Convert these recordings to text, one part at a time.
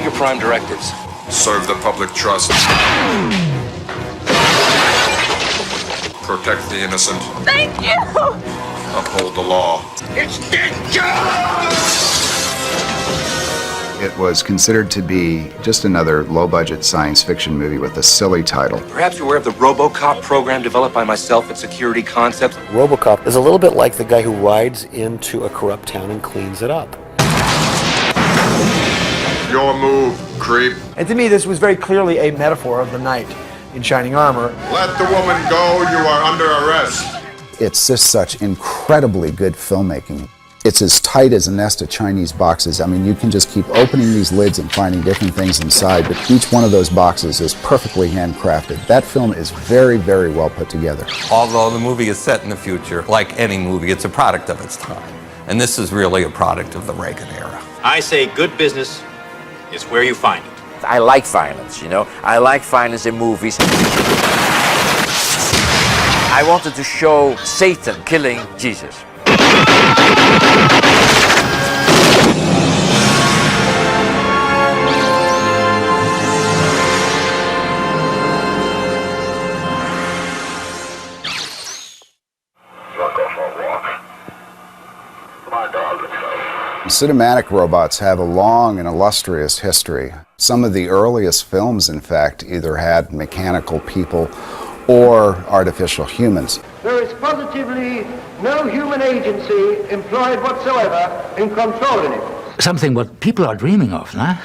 are your prime directives? Serve the public trust. Protect the innocent. Thank you! Uphold the law. It's dangerous! It was considered to be just another low-budget science fiction movie with a silly title. Perhaps you're aware of the Robocop program developed by myself at Security Concepts. Robocop is a little bit like the guy who rides into a corrupt town and cleans it up. Your move, creep. And to me, this was very clearly a metaphor of the knight in shining armor. Let the woman go. You are under arrest. It's just such incredibly good filmmaking. It's as tight as a nest of Chinese boxes. I mean, you can just keep opening these lids and finding different things inside, but each one of those boxes is perfectly handcrafted. That film is very, very well put together. Although the movie is set in the future, like any movie, it's a product of its time. And this is really a product of the Reagan era. I say good business is where you find it. I like violence, you know. I like violence in movies. I wanted to show Satan killing Jesus. Cinematic robots have a long and illustrious history. Some of the earliest films, in fact, either had mechanical people or artificial humans. There is positively no human agency employed whatsoever in controlling it. Something what people are dreaming of, nah?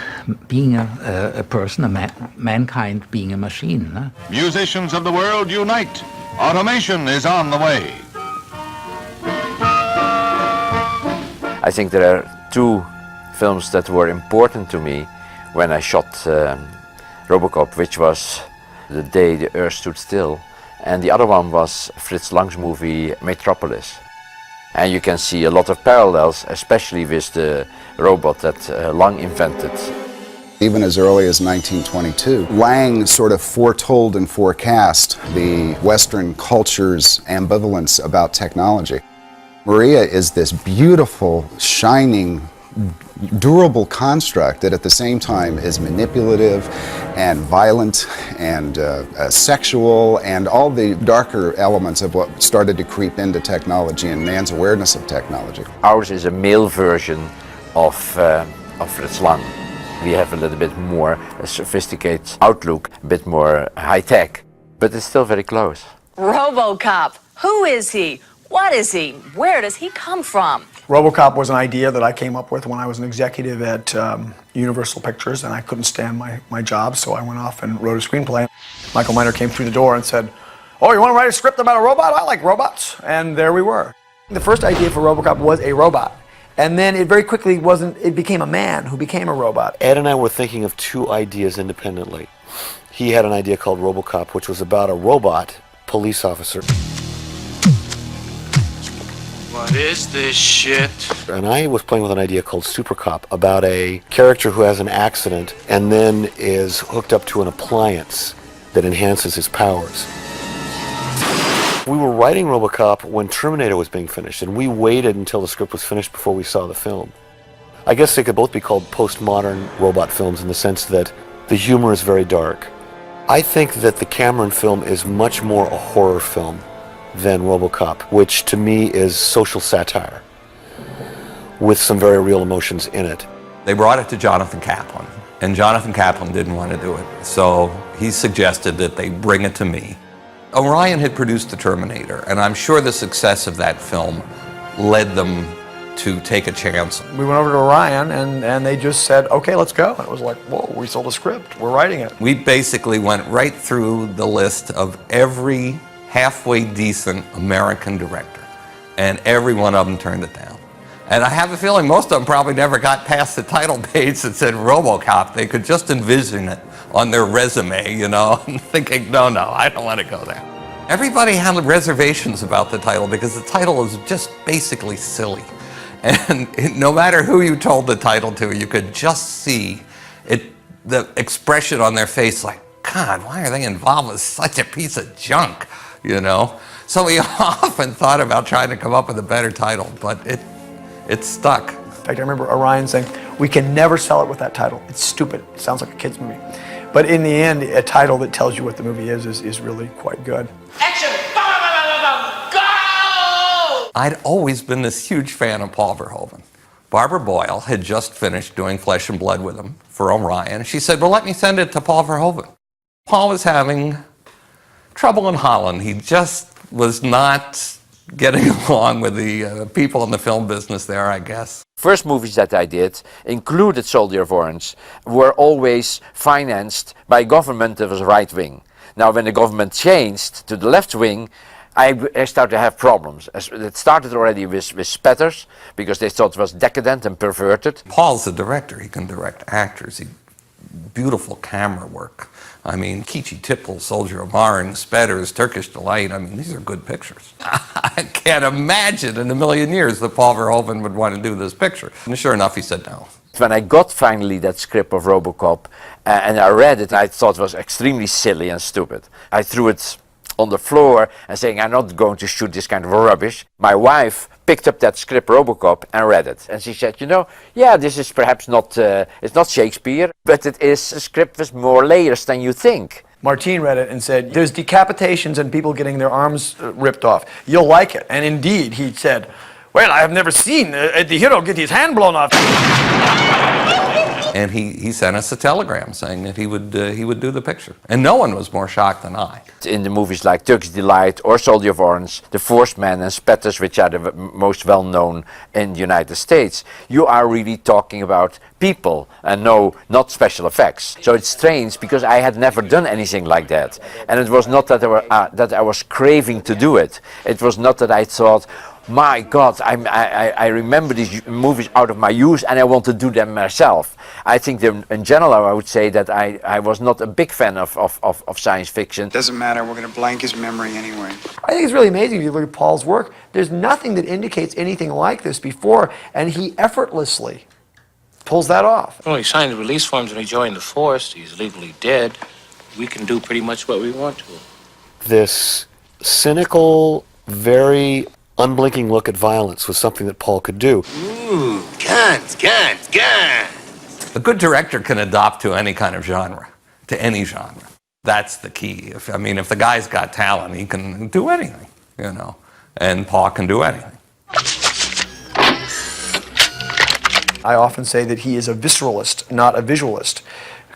Being a person, mankind being a machine. Nah? Musicians of the world unite. Automation is on the way. I think there are two films that were important to me when I shot Robocop, which was The Day the Earth Stood Still, and the other one was Fritz Lang's movie Metropolis. And you can see a lot of parallels, especially with the robot that Lang invented. Even as early as 1922, Lang sort of foretold and forecast the Western culture's ambivalence about technology. Maria is this beautiful, shining, durable construct that at the same time is manipulative and violent and sexual and all the darker elements of what started to creep into technology and man's awareness of technology. Ours is a male version of Fritz Lang. We have a little bit more sophisticated outlook, a bit more high-tech, but it's still very close. Robocop. Who is he? What is he? Where does he come from? Robocop was an idea that I came up with when I was an executive at Universal Pictures, and I couldn't stand my job, so I went off and wrote a screenplay. Michael Miner came through the door and said, "Oh, you want to write a script about a robot? I like robots." And there we were. The first idea for Robocop was a robot. And then it very quickly it became a man who became a robot. Ed and I were thinking of two ideas independently. He had an idea called Robocop, which was about a robot police officer. What is this shit? And I was playing with an idea called Super Cop, about a character who has an accident and then is hooked up to an appliance that enhances his powers. We were writing Robocop when Terminator was being finished, and we waited until the script was finished before we saw the film. I guess they could both be called postmodern robot films in the sense that the humor is very dark. I think that the Cameron film is much more a horror film than Robocop, which to me is social satire with some very real emotions in it. They brought it to Jonathan Kaplan, and Jonathan Kaplan didn't want to do it, so he suggested that they bring it to me. Orion had produced The Terminator, and I'm sure the success of that film led them to take a chance. We went over to Orion, and they just said, "Okay, let's go." And it was like, whoa, we sold a script, we're writing it. We basically went right through the list of every halfway decent American director, and every one of them turned it down. And I have a feeling most of them probably never got past the title page that said Robocop. They could just envision it on their resume, you know, and thinking, no, I don't want to go there. Everybody had reservations about the title because the title is just basically silly. And no matter who you told the title to, you could just see it, the expression on their face like, God, why are they involved with such a piece of junk, you know? So we often thought about trying to come up with a better title, but it stuck. fact, I remember Orion saying, we can never sell it with that title. It's stupid. It sounds like a kid's movie. But in the end, a title that tells you what the movie is really quite good. Action! Go! I'd always been this huge fan of Paul Verhoeven. Barbara Boyle had just finished doing Flesh and Blood with him for Orion. She said, well, let me send it to Paul Verhoeven. Paul was having trouble in Holland. He just was not getting along with the people in the film business there, I guess. First movies that I did, included Soldier of Orange, were always financed by government that was right wing. Now when the government changed to the left wing, I started to have problems. It started already with Spetters, because they thought it was decadent and perverted. Paul's a director. He can direct actors. Beautiful camera work. I mean, Kichi Tipple, Soldier of Orange, Spetters, Turkish Delight. I mean, these are good pictures. I can't imagine in a million years that Paul Verhoeven would want to do this picture. And sure enough, he said no. When I got finally that script of Robocop and I read it, I thought it was extremely silly and stupid. I threw it on the floor and saying, I'm not going to shoot this kind of rubbish. My wife picked up that script Robocop and read it. And she said, you know, yeah, this is perhaps not, it's not Shakespeare, but it is a script with more layers than you think. Martine read it and said, there's decapitations and people getting their arms ripped off. You'll like it. And indeed, he said, well, I have never seen the hero get his hand blown off. And he sent us a telegram saying that he would do the picture. And no one was more shocked than I. In the movies like Turkish Delight or Soldier of Orange, The Force Man and Spetters, which are the most well-known in the United States, you are really talking about people and no, not special effects. So it's strange because I had never done anything like that. And it was not that I was craving to do it. It was not that I thought, my God, I remember these movies out of my youth and I want to do them myself. I think that in general I would say that I was not a big fan of science fiction. Doesn't matter, we're going to blank his memory anyway. I think it's really amazing if you look at Paul's work. There's nothing that indicates anything like this before, and he effortlessly pulls that off. Well, he signed the release forms when he joined the force. He's legally dead. We can do pretty much what we want to. This cynical, very unblinking look at violence was something that Paul could do. Ooh, guns. A good director can adopt to any kind of genre, to any genre. That's the key. If the guy's got talent, he can do anything, you know, and Paul can do anything. I often say that he is a visceralist, not a visualist.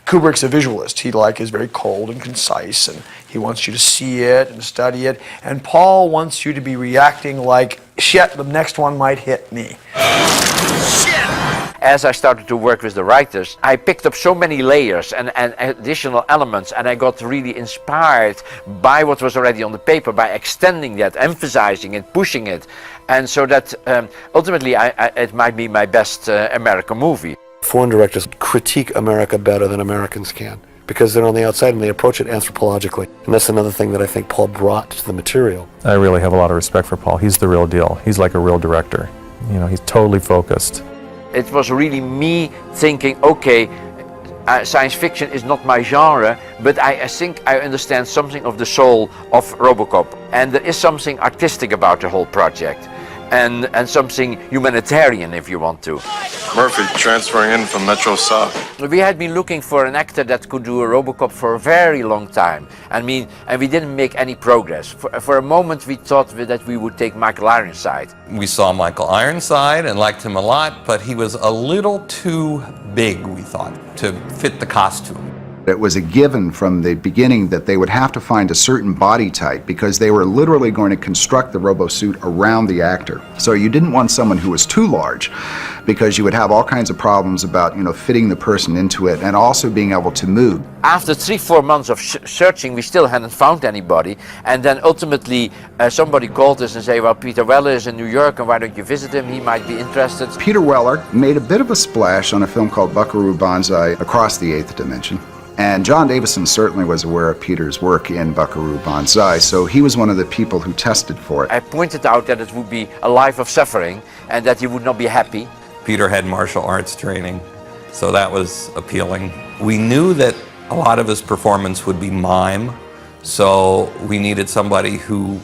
Kubrick's a visualist. He is very cold and concise, and he wants you to see it and study it. And Paul wants you to be reacting like, shit, the next one might hit me. As I started to work with the writers, I picked up so many layers and additional elements, and I got really inspired by what was already on the paper, by extending that, emphasizing it, pushing it. And so that ultimately it might be my best American movie. Foreign directors critique America better than Americans can because they're on the outside and they approach it anthropologically. And that's another thing that I think Paul brought to the material. I really have a lot of respect for Paul. He's the real deal. He's like a real director. You know, he's totally focused. It was really me thinking, okay, science fiction is not my genre, but I think I understand something of the soul of Robocop. And there is something artistic about the whole project. And something humanitarian, if you want to. Murphy, transferring in from Metro South. We had been looking for an actor that could do a Robocop for a very long time. And we didn't make any progress. For a moment we thought that we would take Michael Ironside. We saw Michael Ironside and liked him a lot, but he was a little too big, we thought, to fit the costume. It was a given from the beginning that they would have to find a certain body type because they were literally going to construct the robo-suit around the actor. So you didn't want someone who was too large because you would have all kinds of problems about, you know, fitting the person into it and also being able to move. After 3-4 months of searching, we still hadn't found anybody. And then ultimately somebody called us and said, well, Peter Weller is in New York and why don't you visit him? He might be interested. Peter Weller made a bit of a splash on a film called Buckaroo Banzai, Across the Eighth Dimension. And John Davison certainly was aware of Peter's work in Buckaroo Banzai, so he was one of the people who tested for it. I pointed out that it would be a life of suffering and that he would not be happy. Peter had martial arts training, so that was appealing. We knew that a lot of his performance would be mime, so we needed somebody who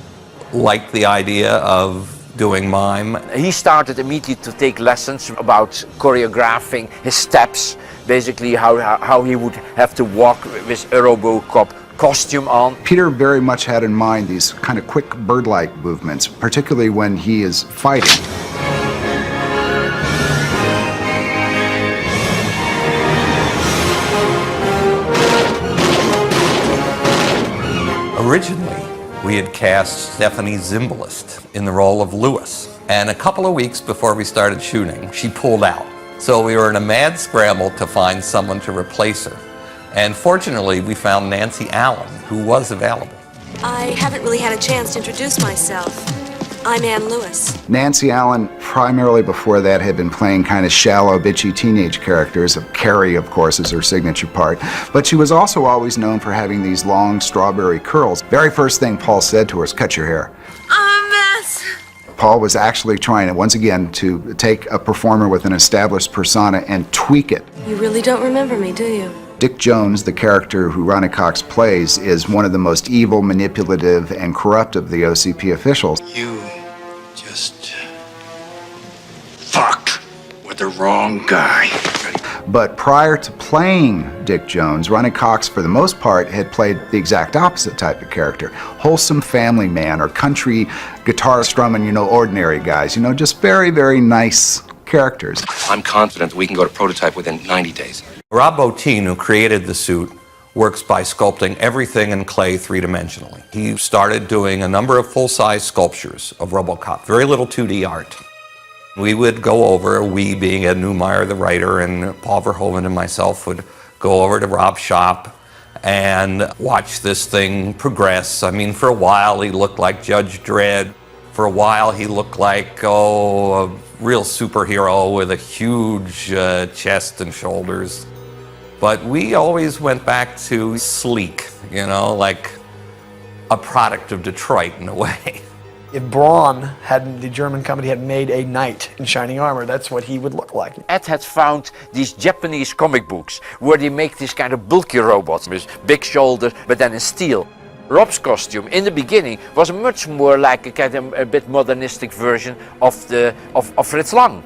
liked the idea of doing mime. He started immediately to take lessons about choreographing his steps, basically how he would have to walk with a Robocop costume on. Peter very much had in mind these kind of quick bird-like movements, particularly when he is fighting. Originally, we had cast Stephanie Zimbalist in the role of Lewis. And a couple of weeks before we started shooting, she pulled out. So we were in a mad scramble to find someone to replace her. And fortunately, we found Nancy Allen, who was available. I haven't really had a chance to introduce myself. I'm Ann Lewis. Nancy Allen, primarily before that, had been playing kind of shallow, bitchy teenage characters. Carrie, of course, is her signature part. But she was also always known for having these long strawberry curls. Very first thing Paul said to her is, "Cut your hair." I'm a mess. Paul was actually trying, once again, to take a performer with an established persona and tweak it. You really don't remember me, do you? Dick Jones, the character who Ronnie Cox plays, is one of the most evil, manipulative, and corrupt of the OCP officials. You just fucked with the wrong guy. But prior to playing Dick Jones, Ronnie Cox, for the most part, had played the exact opposite type of character. Wholesome family man or country guitar strumming, ordinary guys. Just very, very nice characters. I'm confident we can go to prototype within 90 days. Rob Bottin, who created the suit, works by sculpting everything in clay three-dimensionally. He started doing a number of full-size sculptures of Robocop, very little 2D art. We would go over, we being Ed Neumeyer, the writer, and Paul Verhoeven and myself would go over to Rob's shop and watch this thing progress. I mean, for a while he looked like Judge Dredd. For a while he looked like, a real superhero with a huge chest and shoulders. But we always went back to sleek, like a product of Detroit in a way. If Braun, the German company, had made a knight in shining armor, that's what he would look like. Ed had found these Japanese comic books where they make this kind of bulky robots with big shoulders, but then in steel. Rob's costume in the beginning was much more like a bit modernistic version of Fritz Lang.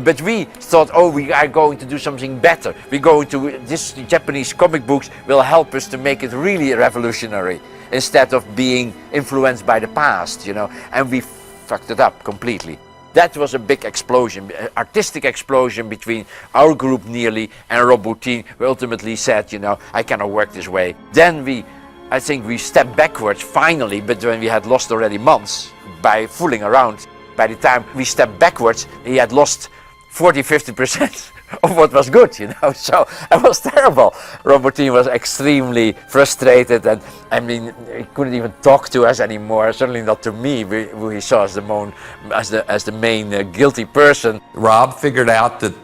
But we thought, we are going to do something better. This Japanese comic books will help us to make it really revolutionary instead of being influenced by the past, and we fucked it up completely. That was a big explosion, artistic explosion between our group nearly and Rob Bottin, who ultimately said, I cannot work this way. Then I think we stepped backwards finally, but when we had lost already months by fooling around. By the time we stepped backwards, he had lost 40-50% of what was good, so it was terrible. Rob Bottin was extremely frustrated, and he couldn't even talk to us anymore, certainly not to me, who he saw as the main guilty person. Rob figured out that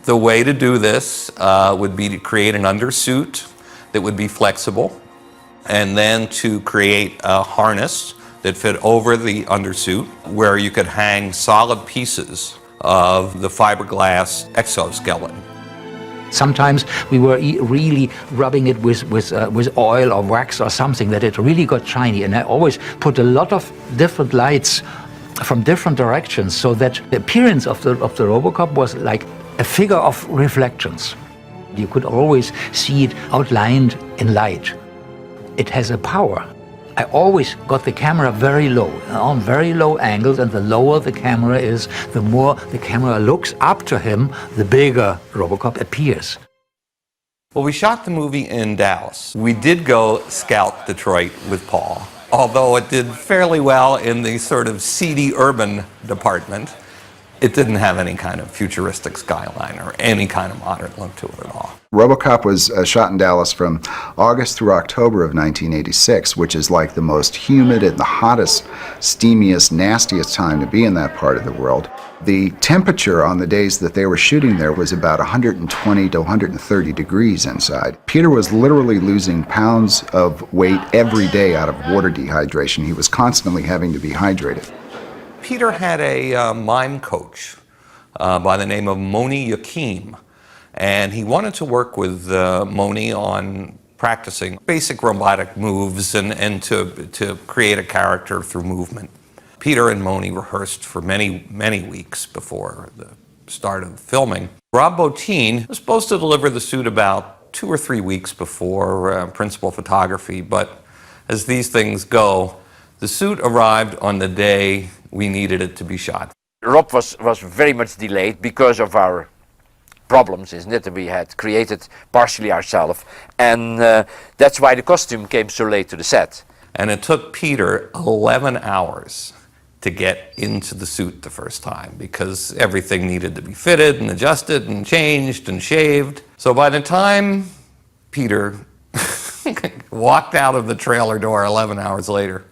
the way to do this would be to create an undersuit that would be flexible, and then to create a harness that fit over the undersuit where you could hang solid pieces of the fiberglass exoskeleton. Sometimes we were really rubbing it with oil or wax or something that it really got shiny, and I always put a lot of different lights from different directions so that the appearance of the Robocop was like a figure of reflections. You could always see it outlined in light. It has a power. I always got the camera very low, on very low angles, and the lower the camera is, the more the camera looks up to him, the bigger Robocop appears. Well, we shot the movie in Dallas. We did go scout Detroit with Paul, although it did fairly well in the sort of seedy urban department. It didn't have any kind of futuristic skyline or any kind of modern look to it at all. Robocop was shot in Dallas from August through October of 1986, which is like the most humid and the hottest, steamiest, nastiest time to be in that part of the world. The temperature on the days that they were shooting there was about 120 to 130 degrees inside. Peter was literally losing pounds of weight every day out of water dehydration. He was constantly having to be hydrated. Peter had a mime coach by the name of Moni Yakim, and he wanted to work with Moni on practicing basic robotic moves and to create a character through movement. Peter and Moni rehearsed for many, many weeks before the start of filming. Rob Bottin was supposed to deliver the suit about 2 or 3 weeks before principal photography, but as these things go, the suit arrived on the day we needed it to be shot. Rob was very much delayed because of our problems, isn't it, that we had created partially ourselves, and that's why the costume came so late to the set. And it took Peter 11 hours to get into the suit the first time because everything needed to be fitted and adjusted and changed and shaved. So by the time Peter walked out of the trailer door 11 hours later,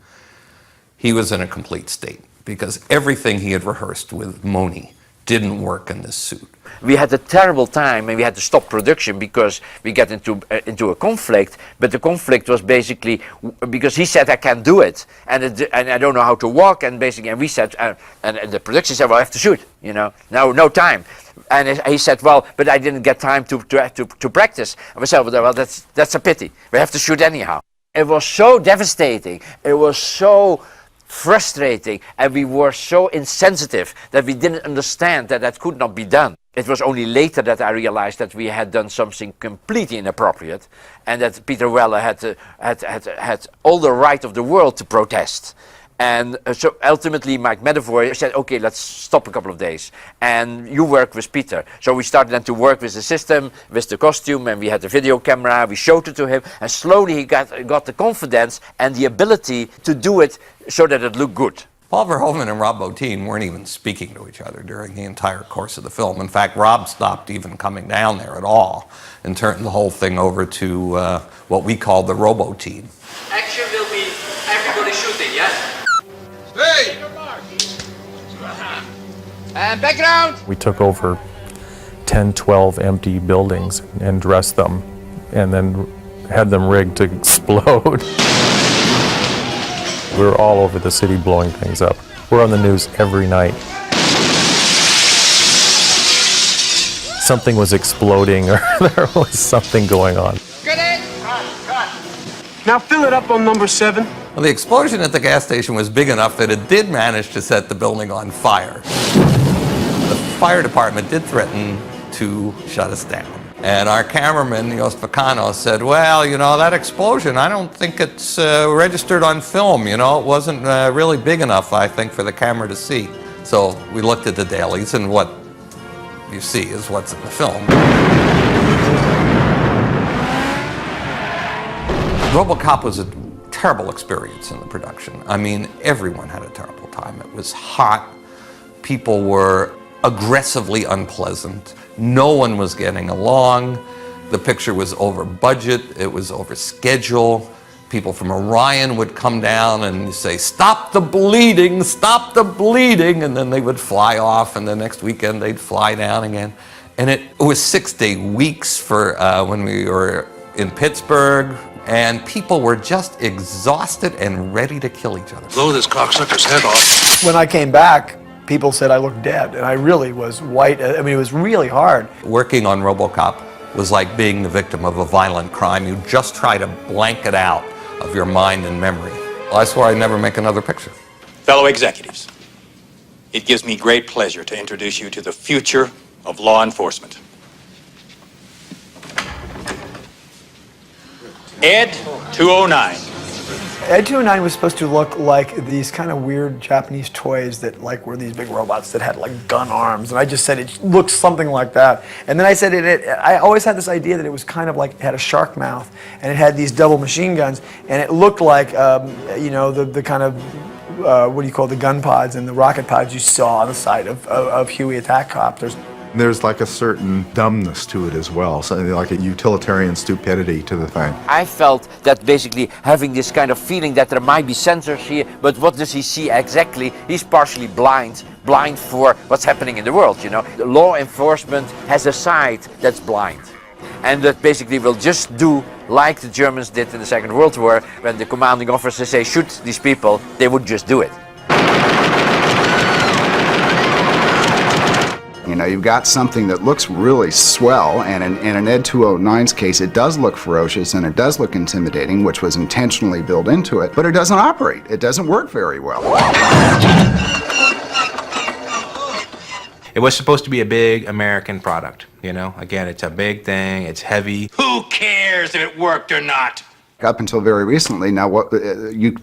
he was in a complete state because everything he had rehearsed with Moni didn't work in this suit. We had a terrible time and we had to stop production because we got into a conflict, but the conflict was basically because he said I can't do it and I don't know how to walk, and basically and we said and the production said, well, I have to shoot, you know, no time. And he said, well, but I didn't get time to practice. And we said, well, that's a pity. We have to shoot anyhow. It was so devastating. It was so frustrating, and we were so insensitive that we didn't understand that that could not be done. It was only later that I realized that we had done something completely inappropriate, and that Peter Weller had all the right of the world to protest. And so ultimately Mike Medavoy said, okay, let's stop a couple of days and you work with Peter. So we started then to work with the system, with the costume, and we had the video camera, we showed it to him, and slowly he got the confidence and the ability to do it so that it looked good. Paul Verhoeven and Rob Bottin weren't even speaking to each other during the entire course of the film. In fact, Rob stopped even coming down there at all and turned the whole thing over to what we call the Robo-Team. Action will be everybody shooting, yes? Hey! And background! We took over 10, 12 empty buildings and dressed them and then had them rigged to explode. We were all over the city blowing things up. We're on the news every night. Something was exploding or there was something going on. Get it! Now fill it up on number 7. Well, the explosion at the gas station was big enough that it did manage to set the building on fire. The fire department did threaten to shut us down. And our cameraman, Yost Vacano, said, well, you know, that explosion, I don't think it's registered on film, you know. It wasn't really big enough, I think, for the camera to see. So we looked at the dailies, and what you see is what's in the film. Robocop was a terrible experience in the production. I mean, everyone had a terrible time. It was hot. People were aggressively unpleasant. No one was getting along. The picture was over budget. It was over schedule. People from Orion would come down and say, stop the bleeding, stop the bleeding, and then they would fly off, and the next weekend they'd fly down again. And it was 6-day weeks for when we were in Pittsburgh, and people were just exhausted and ready to kill each other. Blow this cocksucker's head off. When I came back, people said I looked dead, and I really was white. I mean, it was really hard. Working on Robocop was like being the victim of a violent crime. You just try to blank it out of your mind and memory. Well, I swore I'd never make another picture. Fellow executives, it gives me great pleasure to introduce you to the future of law enforcement. Ed 209. Ed 209 was supposed to look like these kind of weird Japanese toys that like were these big robots that had like gun arms, and I just said it looks something like that. And then I said I always had this idea that it was kind of like it had a shark mouth and it had these double machine guns, and it looked like you know, the kind of what do you call the gun pods and the rocket pods you saw on the side of Huey attack copters. There's like a certain dumbness to it as well, something like a utilitarian stupidity to the thing. I felt that basically having this kind of feeling that there might be sensors here, but what does he see exactly? He's partially blind for what's happening in the world, you know. The law enforcement has a side that's blind, and that basically will just do like the Germans did in the Second World War. When the commanding officers say shoot these people, they would just do it. You know, you've got something that looks really swell, and in Ed 209's case, it does look ferocious and it does look intimidating, which was intentionally built into it, but it doesn't operate. It doesn't work very well. It was supposed to be a big American product, you know? Again, it's a big thing, it's heavy. Who cares if it worked or not? Up until very recently, now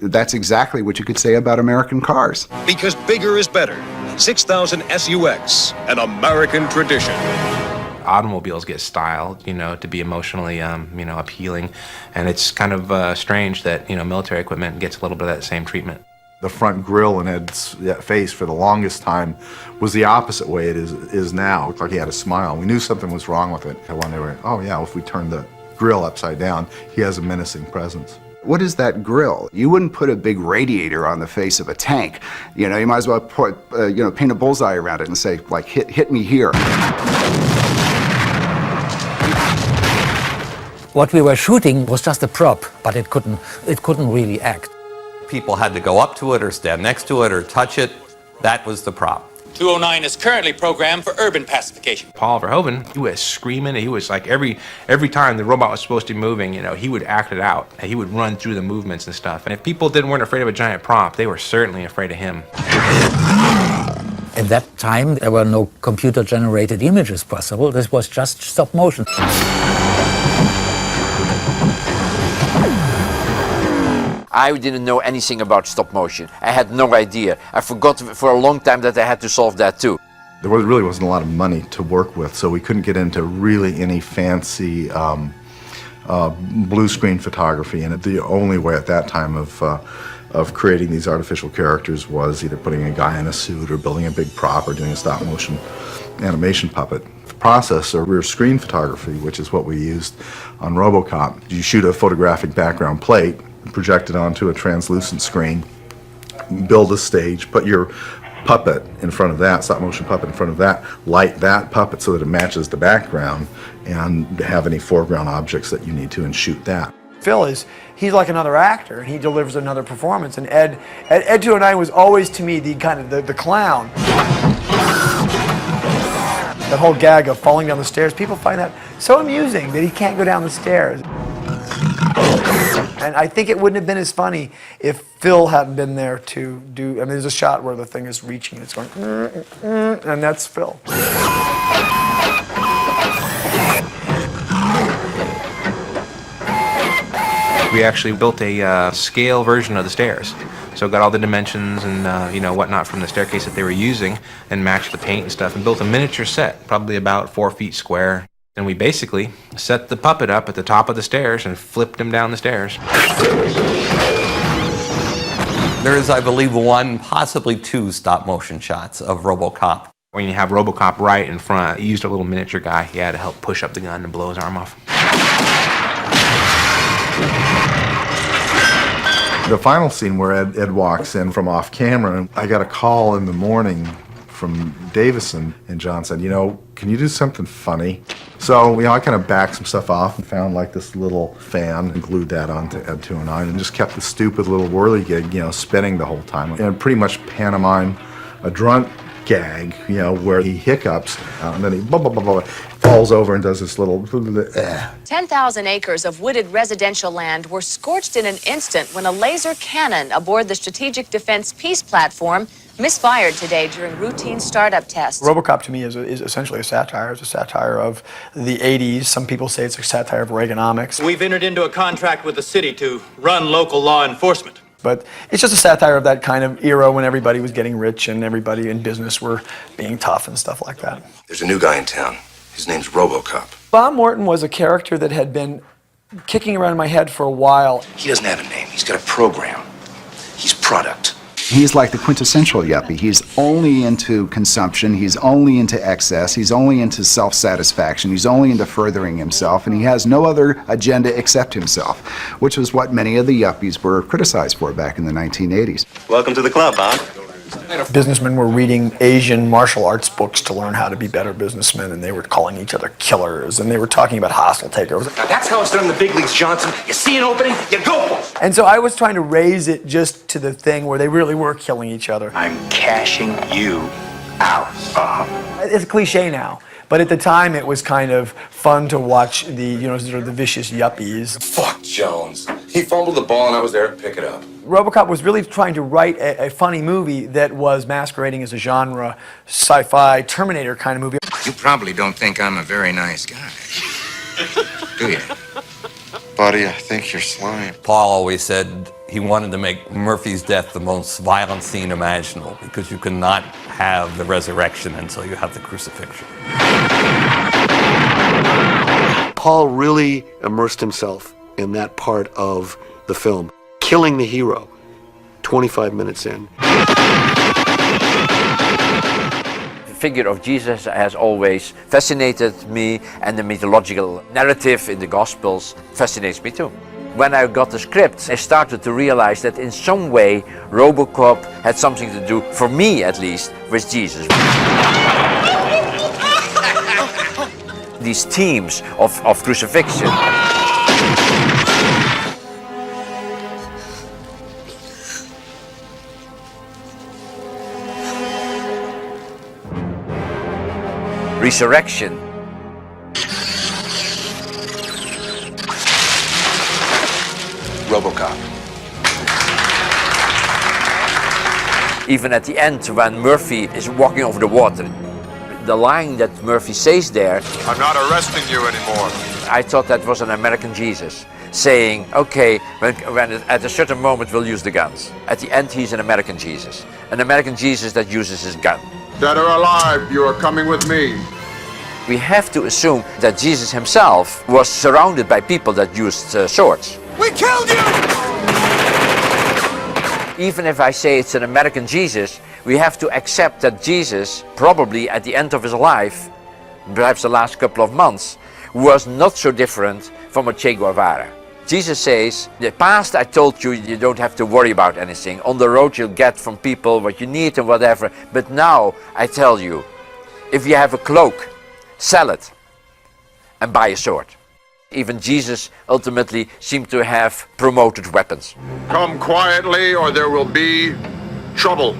that's exactly what you could say about American cars. Because bigger is better. 6000 SUX, an American tradition. Automobiles get styled, you know, to be emotionally, you know, appealing. And it's kind of strange that, you know, military equipment gets a little bit of that same treatment. The front grille in Ed's face for the longest time was the opposite way it is now. It looked like he had a smile. We knew something was wrong with it. And when they were, oh yeah, if we turn the grille upside down, he has a menacing presence. What is that grille? You wouldn't put a big radiator on the face of a tank. You know, you might as well put, you know, paint a bullseye around it and say, like, hit me here. What we were shooting was just a prop, but it couldn't really act. People had to go up to it or stand next to it or touch it. That was the prop. 209 is currently programmed for urban pacification. Paul Verhoeven, he was screaming. He was like every time the robot was supposed to be moving, you know, he would act it out. And he would run through the movements and stuff. And if people weren't afraid of a giant prop, they were certainly afraid of him. At that time, there were no computer-generated images possible. This was just stop motion. I didn't know anything about stop motion. I had no idea. I forgot for a long time that I had to solve that too. There really wasn't a lot of money to work with, so we couldn't get into really any fancy blue screen photography. And the only way at that time of creating these artificial characters was either putting a guy in a suit or building a big prop or doing a stop motion animation puppet. The process of rear screen photography, which is what we used on Robocop, you shoot a photographic background plate, project it onto a translucent screen, build a stage, put your puppet in front of that, stop motion puppet in front of that, light that puppet so that it matches the background, and have any foreground objects that you need to, and shoot that. Phil he's like another actor, and he delivers another performance. And Ed 209 was always, to me, the kind of the clown. That whole gag of falling down the stairs, people find that so amusing that he can't go down the stairs. And I think it wouldn't have been as funny if Phil hadn't been there to do. I mean, there's a shot where the thing is reaching, it's going, and that's Phil. We actually built a scale version of the stairs. So got all the dimensions and you know, whatnot from the staircase that they were using, and matched the paint and stuff, and built a miniature set, probably about 4 feet square. And we basically set the puppet up at the top of the stairs and flipped him down the stairs. There is, I believe, 1, possibly 2 stop motion shots of Robocop. When you have Robocop right in front, he used a little miniature guy. He had to help push up the gun and blow his arm off. The final scene where Ed walks in from off camera, and I got a call in the morning from Davison, and John said, you know, can you do something funny? So, you know, I kind of backed some stuff off and found like this little fan and glued that onto Ed 209 and just kept the stupid little whirly gig, you know, spinning the whole time. And pretty much pantomime a drunk gag, you know, where he hiccups and then he falls over and does this little 10,000 acres of wooded residential land were scorched in an instant when a laser cannon aboard the Strategic Defense Peace Platform misfired today during routine startup tests. Robocop to me is essentially a satire. It's a satire of the 80s. Some people say it's a satire of Reaganomics. We've entered into a contract with the city to run local law enforcement. But it's just a satire of that kind of era when everybody was getting rich and everybody in business were being tough and stuff like that. There's a new guy in town. His name's Robocop. Bob Morton was a character that had been kicking around in my head for a while. He doesn't have a name. He's got a program. He's product. He's like the quintessential yuppie. He's only into consumption, he's only into excess, he's only into self-satisfaction, he's only into furthering himself, and he has no other agenda except himself, which was what many of the yuppies were criticized for back in the 1980s. Welcome to the club, Bob. Businessmen were reading Asian martial arts books to learn how to be better businessmen, and they were calling each other killers, and they were talking about hostile takeovers. Now that's how it's done in the big leagues, Johnson. You see an opening, you go for it. And so I was trying to raise it just to the thing where they really were killing each other. I'm cashing you It's a cliche now, but at the time it was kind of fun to watch the, you know, sort of the vicious yuppies. Fuck Jones. He fumbled the ball and I was there to pick it up. Robocop was really trying to write a funny movie that was masquerading as a genre, sci-fi, Terminator kind of movie. You probably don't think I'm a very nice guy, do you? Buddy, I think you're slime. Paul always said he wanted to make Murphy's death the most violent scene imaginable because you cannot have the resurrection until you have the crucifixion. Paul really immersed himself in that part of the film, killing the hero 25 minutes in. The figure of Jesus has always fascinated me, and the mythological narrative in the Gospels fascinates me too. When I got the script, I started to realize that in some way Robocop had something to do, for me at least, with Jesus. These themes of crucifixion. Resurrection. Robocop. Even at the end, when Murphy is walking over the water, the line that Murphy says there, I'm not arresting you anymore. I thought that was an American Jesus saying, okay, when at a certain moment we'll use the guns. At the end, he's an American Jesus that uses his gun. Dead or alive, you are coming with me. We have to assume that Jesus himself was surrounded by people that used swords. We killed you! Even if I say it's an American Jesus, we have to accept that Jesus, probably at the end of his life, perhaps the last couple of months, was not so different from a Che Guevara. Jesus says, in the past I told you, you don't have to worry about anything. On the road you'll get from people what you need and whatever. But now I tell you, if you have a cloak, sell it and buy a sword. Even Jesus ultimately seemed to have promoted weapons. Come quietly or there will be trouble.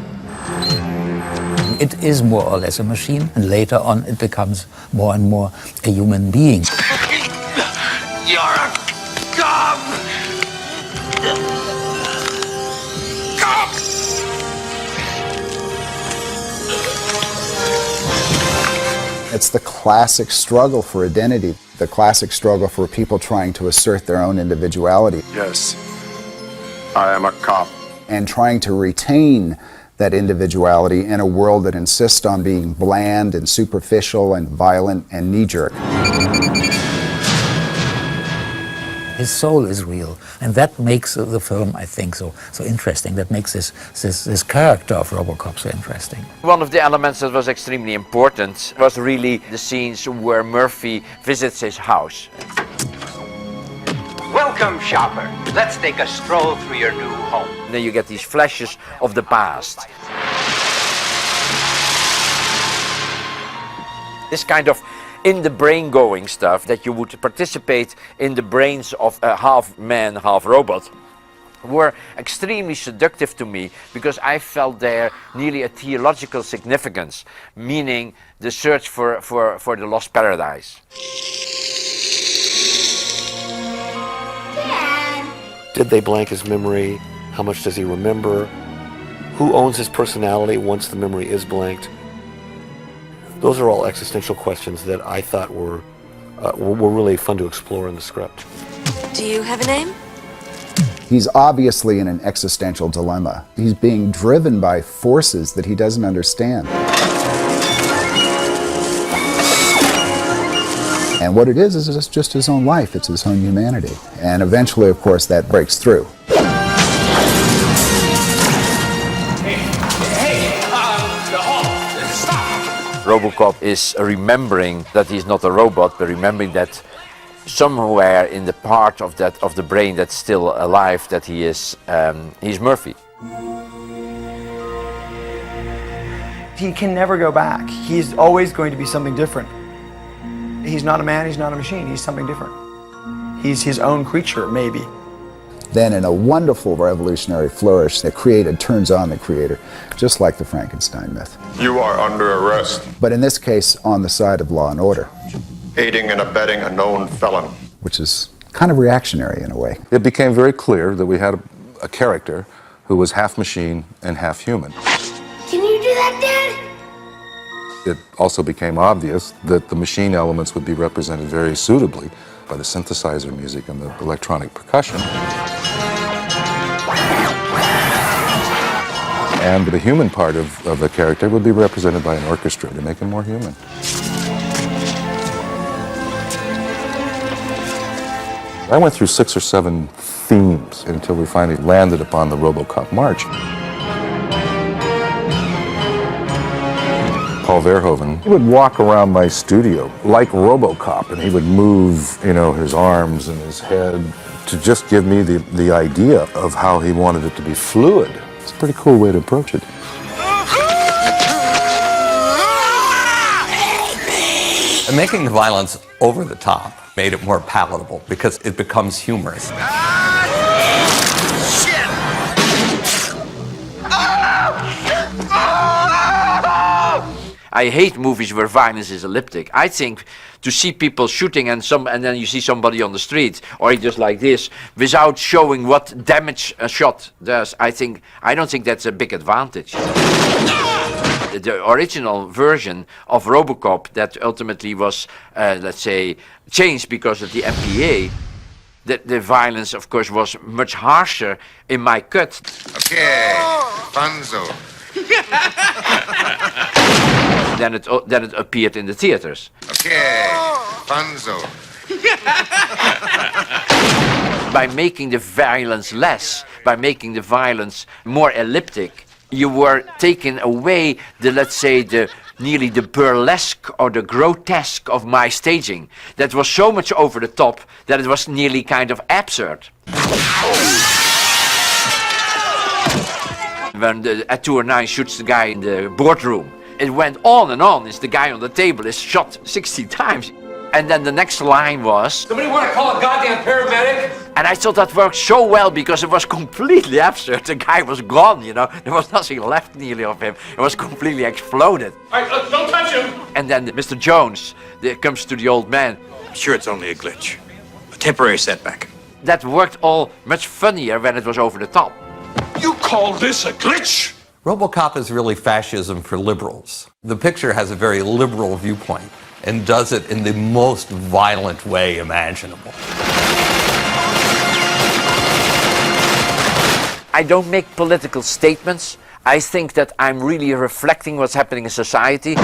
It is more or less a machine, and later on it becomes more and more a human being. You're a cop! Cop! It's the classic struggle for identity, the classic struggle for people trying to assert their own individuality. Yes, I am a cop. And trying to retain that individuality in a world that insists on being bland and superficial and violent and knee-jerk. His soul is real, and that makes the film, I think, so interesting. That makes this character of Robocop so interesting. One of the elements that was extremely important was really the scenes where Murphy visits his house. Welcome, shopper. Let's take a stroll through your new home. And then you get these flashes of the past. This kind of in the brain going stuff that you would participate in the brains of a half man, half robot, were extremely seductive to me because I felt there nearly a theological significance, meaning the search for the lost paradise. Did they blank his memory? How much does he remember? Who owns his personality once the memory is blanked? Those are all existential questions that I thought were really fun to explore in the script. Do you have a name? He's obviously in an existential dilemma. He's being driven by forces that he doesn't understand. And what it is it's just his own life, it's his own humanity. And eventually, of course, that breaks through. Robocop is remembering that he's not a robot, but remembering that somewhere in the part of the brain that's still alive, that he's Murphy. He can never go back. He's always going to be something different. He's not a man, he's not a machine, he's something different. He's his own creature, maybe. Then in a wonderful revolutionary flourish, the created turns on the creator, just like the Frankenstein myth. You are under arrest. But in this case, on the side of law and order. Aiding and abetting a known felon. Which is kind of reactionary in a way. It became very clear that we had a character who was half machine and half human. Can you do that, Dad? It also became obvious that the machine elements would be represented very suitably by the synthesizer music and the electronic percussion. And the human part of the character would be represented by an orchestra to make him more human. I went through 6 or 7 themes until we finally landed upon the Robocop march. Paul Verhoeven, he would walk around my studio like Robocop, and he would move, you know, his arms and his head to just give me the idea of how he wanted it to be fluid. It's a pretty cool way to approach it. And making the violence over the top made it more palatable because it becomes humorous. I hate movies where violence is elliptic. I think to see people shooting and then you see somebody on the street or just like this without showing what damage a shot does, I don't think that's a big advantage. The original version of Robocop that ultimately was, let's say, changed because of the MPA, the violence, of course, was much harsher in my cut. Okay, Funzo. Then it appeared in the theaters. Okay, Funzo. By making the violence less, by making the violence more elliptic, you were taking away the, let's say, nearly the burlesque or the grotesque of my staging. That was so much over the top that it was nearly kind of absurd. When the A209 shoots the guy in the boardroom, it went on and on. It's the guy on the table is shot 60 times. And then the next line was, Somebody want to call a goddamn paramedic? and I thought that worked so well because it was completely absurd. The guy was gone, you know. There was nothing left nearly of him. It was completely exploded. All right, look, don't touch him. And then Mr. Jones comes to the old man. I'm sure it's only a glitch. A temporary setback. That worked all much funnier when it was over the top. You call this a glitch? Robocop is really fascism for liberals. The picture has a very liberal viewpoint and does it in the most violent way imaginable. I don't make political statements. I think that I'm really reflecting what's happening in society.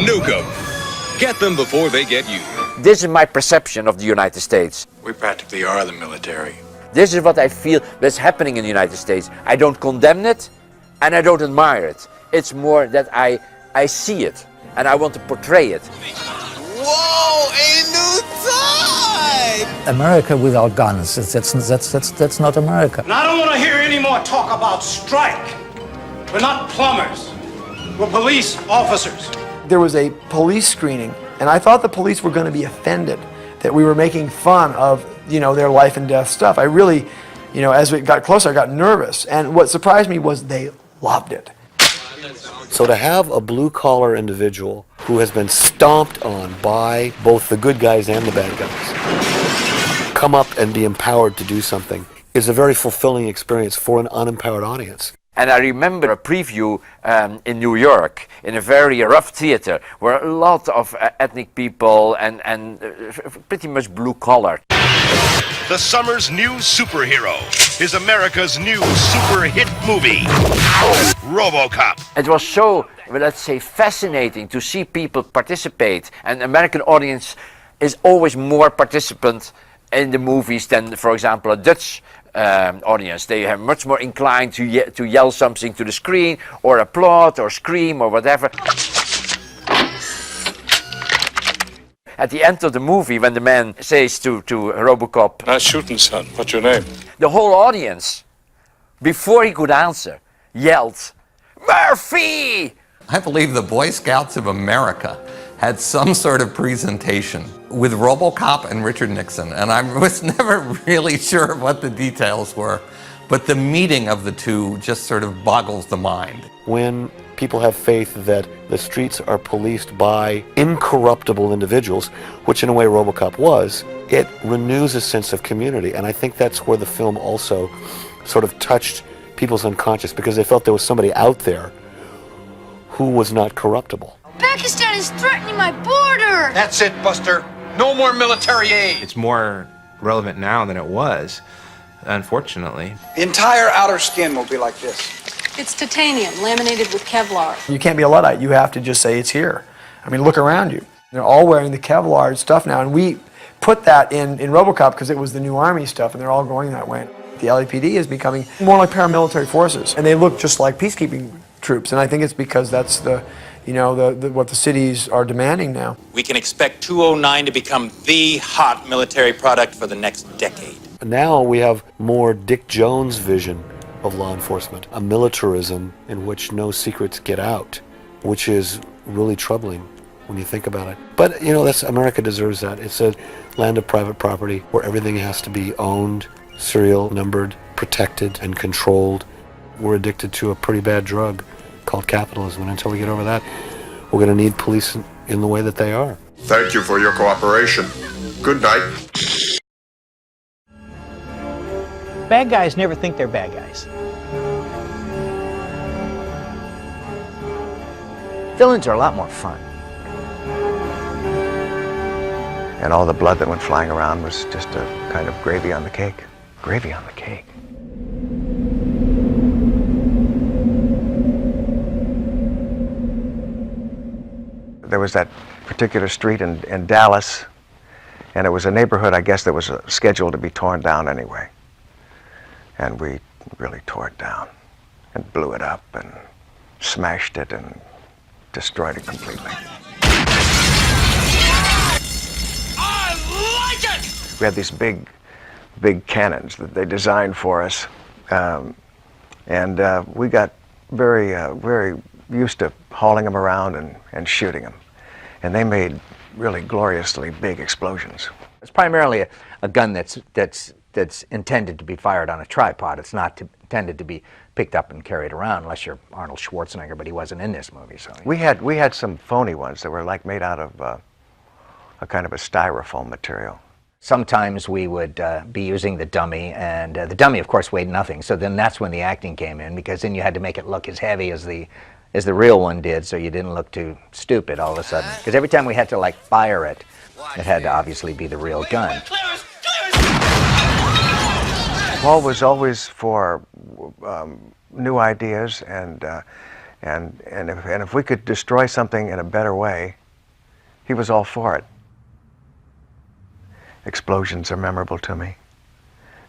Nuke 'em. Get them before they get you. This is my perception of the United States. We practically are the military. This is what I feel that's happening in the United States. I don't condemn it and I don't admire it. It's more that I see it and I want to portray it. Whoa, a new time! America without guns, that's not America. And I don't want to hear any more talk about strike. We're not plumbers. We're police officers. There was a police screening, and I thought the police were going to be offended that we were making fun of, you know, their life and death stuff. I really, you know, as we got closer, I got nervous. And what surprised me was they loved it. So to have a blue-collar individual who has been stomped on by both the good guys and the bad guys come up and be empowered to do something is a very fulfilling experience for an unempowered audience. And I remember a preview in New York, in a very rough theater, where a lot of ethnic people and pretty much blue-collar. The summer's new superhero is America's new super hit movie, Robocop. It was so, let's say, fascinating to see people participate. And the American audience is always more participant in the movies than, for example, a Dutch audience. They are much more inclined to yell something to the screen, or applaud, or scream, or whatever. At the end of the movie, when the man says to Robocop, "Nice shooting, son. What's your name?" the whole audience, before he could answer, yelled, "Murphy!" I believe the Boy Scouts of America had some sort of presentation with Robocop and Richard Nixon, and I was never really sure what the details were, but the meeting of the two just sort of boggles the mind. When people have faith that the streets are policed by incorruptible individuals, which in a way Robocop was, it renews a sense of community. And I think that's where the film also sort of touched people's unconscious, because they felt there was somebody out there who was not corruptible. Pakistan is threatening my border! That's it, Buster. No more military aid. It's more relevant now than it was, unfortunately. The entire outer skin will be like this. It's titanium, laminated with Kevlar. You can't be a Luddite. You have to just say it's here. I mean, look around you. They're all wearing the Kevlar stuff now, and we put that in Robocop because it was the new Army stuff, and they're all going that way. The LAPD is becoming more like paramilitary forces, and they look just like peacekeeping troops, and I think it's because that's the, you know, what the cities are demanding now. We can expect 209 to become the hot military product for the next decade. Now we have more Dick Jones vision of law enforcement, a militarism in which no secrets get out, which is really troubling when you think about it. But, you know, America deserves that. It's a land of private property where everything has to be owned, serial numbered, protected, and controlled. We're addicted to a pretty bad drug called capitalism, and until we get over that, we're going to need police in the way that they are. Thank you for your cooperation. Good night. Bad guys never think they're bad guys. Villains are a lot more fun. And all the blood that went flying around was just a kind of gravy on the cake. Gravy on the cake. There was that particular street in Dallas, and it was a neighborhood, I guess, that was scheduled to be torn down anyway. And we really tore it down and blew it up and smashed it and destroyed it completely. I like it! We had these big cannons that they designed for us, and we got very used to hauling them around and shooting them. And they made really gloriously big explosions. It's primarily a gun that's intended to be fired on a tripod. It's not intended to be picked up and carried around unless you're Arnold Schwarzenegger, but he wasn't in this movie. So we had some phony ones that were like made out of a kind of a styrofoam material. sometimes we would be using the dummy, and the dummy, of course, weighed nothing. So then that's when the acting came in, because then you had to make it look as heavy as the real one did, so you didn't look too stupid all of a sudden. Because every time we had to like fire it, it had to obviously be the real gun. Paul was always for new ideas, and if we could destroy something in a better way, he was all for it. Explosions are memorable to me.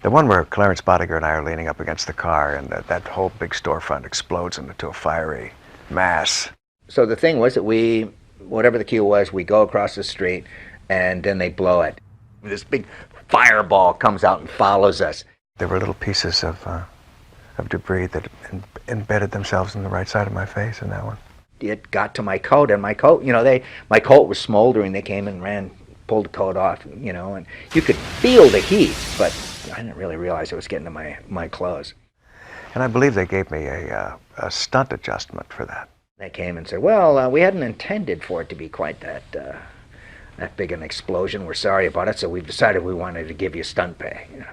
The one where Clarence Bodiger and I are leaning up against the car, and that whole big storefront explodes into a fiery mass. So the thing was that we, whatever the cue was, we go across the street, and then they blow it. This big fireball comes out and follows us. There were little pieces of debris that embedded themselves in the right side of my face in that one. It got to my coat, and my coat, you know, my coat was smoldering. They came and pulled the coat off, you know, and you could feel the heat, but I didn't really realize it was getting to my clothes. And I believe they gave me a stunt adjustment for that. They came and said, well, we hadn't intended for it to be quite that big an explosion. We're sorry about it, so we've decided we wanted to give you stunt pay, you know.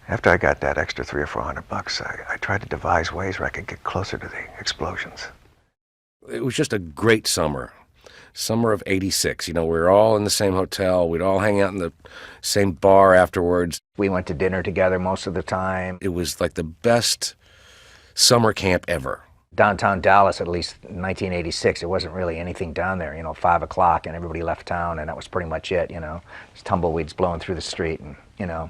After I got that extra $300 or $400, I tried to devise ways where I could get closer to the explosions. It was just a great summer. Summer of '86. You know, we were all in the same hotel. We'd all hang out in the same bar afterwards. We went to dinner together most of the time. It was like the best summer camp ever. Downtown Dallas, at least in 1986, there wasn't really anything down there. You know, 5 o'clock and everybody left town, and that was pretty much it, you know. There's tumbleweeds blowing through the street, and, you know,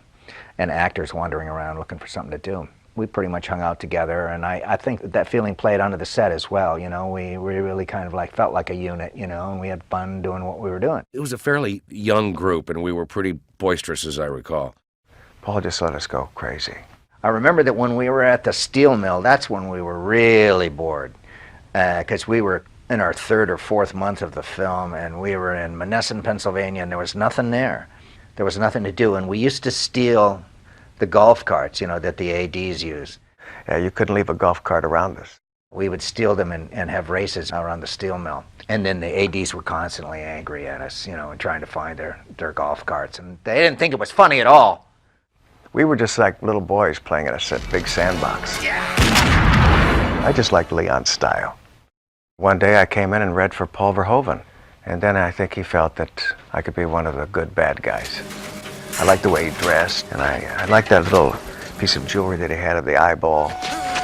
and actors wandering around looking for something to do. We pretty much hung out together, and I think that feeling played onto the set as well. You know, we really kind of like felt like a unit, you know, and we had fun doing what we were doing. It was a fairly young group, and we were pretty boisterous, as I recall. Paul just let us go crazy. I remember that when we were at the steel mill, that's when we were really bored, because we were in our third or fourth month of the film, and we were in Monessen, Pennsylvania, and there was nothing there. There was nothing to do, and we used to steal the golf carts, you know, that the ADs use. Yeah, you couldn't leave a golf cart around us. We would steal them and have races around the steel mill. And then the ADs were constantly angry at us, you know, and trying to find their golf carts. And they didn't think it was funny at all. We were just like little boys playing in a big sandbox. I just liked Leon's style. One day I came in and read for Paul Verhoeven. And then I think he felt that I could be one of the good bad guys. I liked the way he dressed, and I liked that little piece of jewelry that he had at the eyeball.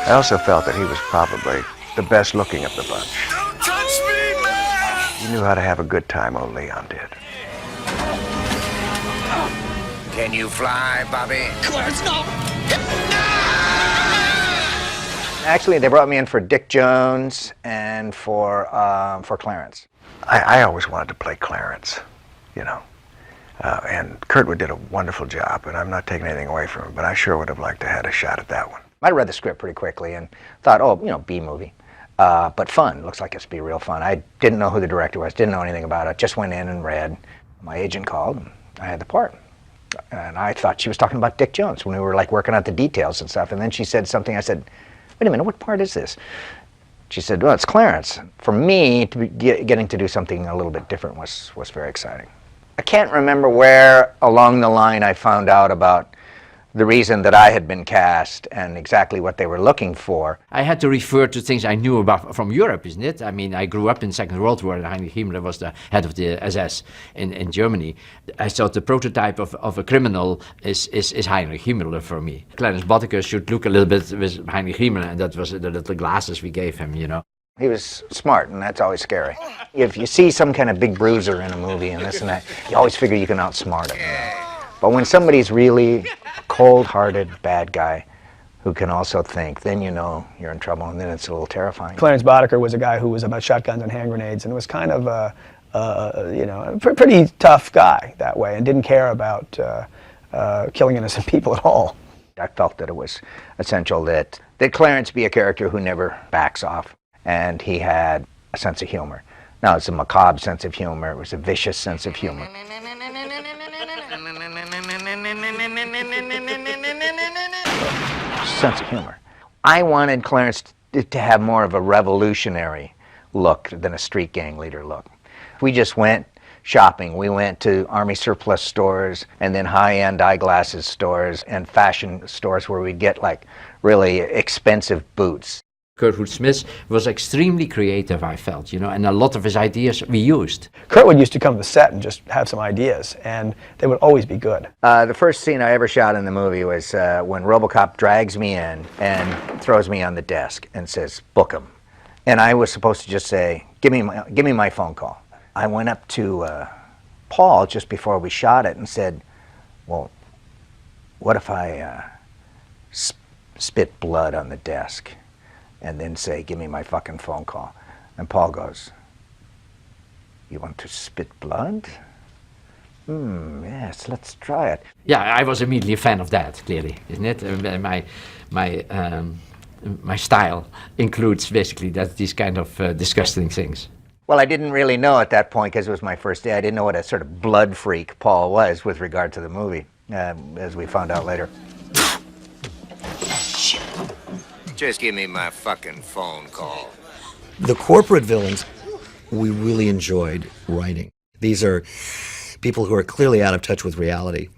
I also felt that he was probably the best looking of the bunch. Don't touch me, man! He knew how to have a good time, old Leon did. Can you fly, Bobby? Clarence, no! Actually, they brought me in for Dick Jones and for Clarence. I always wanted to play Clarence, you know. And Kurtwood did a wonderful job, and I'm not taking anything away from him, but I sure would have liked to have had a shot at that one. I read the script pretty quickly and thought, oh, you know, B-movie. But fun. Looks like it's to be real fun. I didn't know who the director was, didn't know anything about it. Just went in and read. My agent called, and I had the part. And I thought she was talking about Dick Jones when we were like working out the details and stuff. And then she said something. I said, wait a minute, what part is this? She said, well, it's Clarence. For me, to be getting to do something a little bit different was very exciting. I can't remember where along the line I found out about the reason that I had been cast and exactly what they were looking for. I had to refer to things I knew about from Europe, isn't it? I mean, I grew up in the Second World War, and Heinrich Himmler was the head of the SS in Germany. I thought the prototype of a criminal is Heinrich Himmler for me. Clarence Boddicker should look a little bit with Heinrich Himmler, and that was the little glasses we gave him, you know. He was smart, and that's always scary. If you see some kind of big bruiser in a movie and this and that, you always figure you can outsmart him. You know? But when somebody's really a cold-hearted bad guy who can also think, then you know you're in trouble, and then it's a little terrifying. Clarence Boddicker was a guy who was about shotguns and hand grenades, and was kind of you know, a pretty tough guy that way, and didn't care about killing innocent people at all. I felt that it was essential that Clarence be a character who never backs off, and he had a sense of humor. Now, it's a macabre sense of humor, it was a vicious sense of humor. Sense of humor. I wanted Clarence to have more of a revolutionary look than a street gang leader look. We just went shopping. We went to Army surplus stores and then high-end eyeglasses stores and fashion stores where we'd get like really expensive boots. Kurtwood Smith was extremely creative, I felt, you know, and a lot of his ideas we used. Kurtwood used to come to the set and just have some ideas, and they would always be good. The first scene I ever shot in the movie was when Robocop drags me in and throws me on the desk and says, book him. And I was supposed to just say, give me my phone call. I went up to Paul just before we shot it and said, well, what if I spit blood on the desk? And then say, give me my fucking phone call. And Paul goes, you want to spit blood? Yes, let's try it. Yeah, I was immediately a fan of that, clearly, isn't it? My style includes basically these kind of disgusting things. Well, I didn't really know at that point, because it was my first day, I didn't know what a sort of blood freak Paul was with regard to the movie, as we found out later. Shit. Just give me my fucking phone call. The corporate villains we really enjoyed writing. These are people who are clearly out of touch with reality.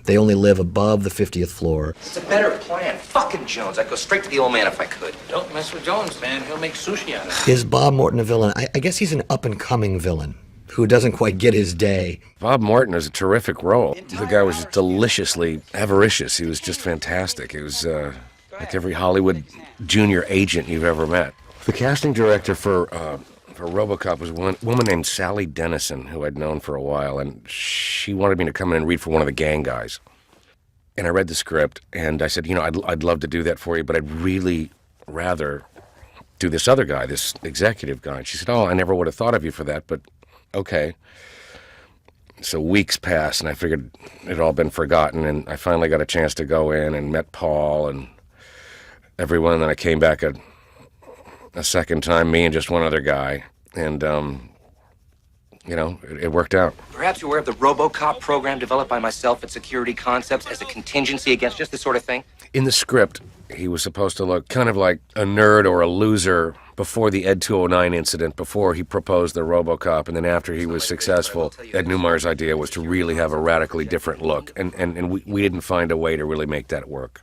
They only live above the 50th floor. It's a better plan. Fucking Jones. I'd go straight to the old man if I could. Don't mess with Jones, man. He'll make sushi out of it. Is Bob Morton a villain? I guess he's an up-and-coming villain who doesn't quite get his day. Bob Morton is a terrific role. The guy was just deliciously avaricious. He was just fantastic. He was like every Hollywood junior agent you've ever met. The casting director for Robocop was one woman named Sally Dennison, who I'd known for a while, and she wanted me to come in and read for one of the gang guys. And I read the script, and I said, you know, I'd love to do that for you, but I'd really rather do this other guy, this executive guy. And she said, oh, I never would have thought of you for that, but okay. So weeks passed, and I figured it had all been forgotten, and I finally got a chance to go in and met Paul and everyone, and then I came back a second time, me and just one other guy, And, you know, it worked out. Perhaps you're aware of the Robocop program developed by myself at Security Concepts as a contingency against just this sort of thing? In the script, he was supposed to look kind of like a nerd or a loser before the Ed 209 incident, before he proposed the Robocop, and then after he was successful. Ed Neumayer's idea was to really have a radically different look, and we didn't find a way to really make that work.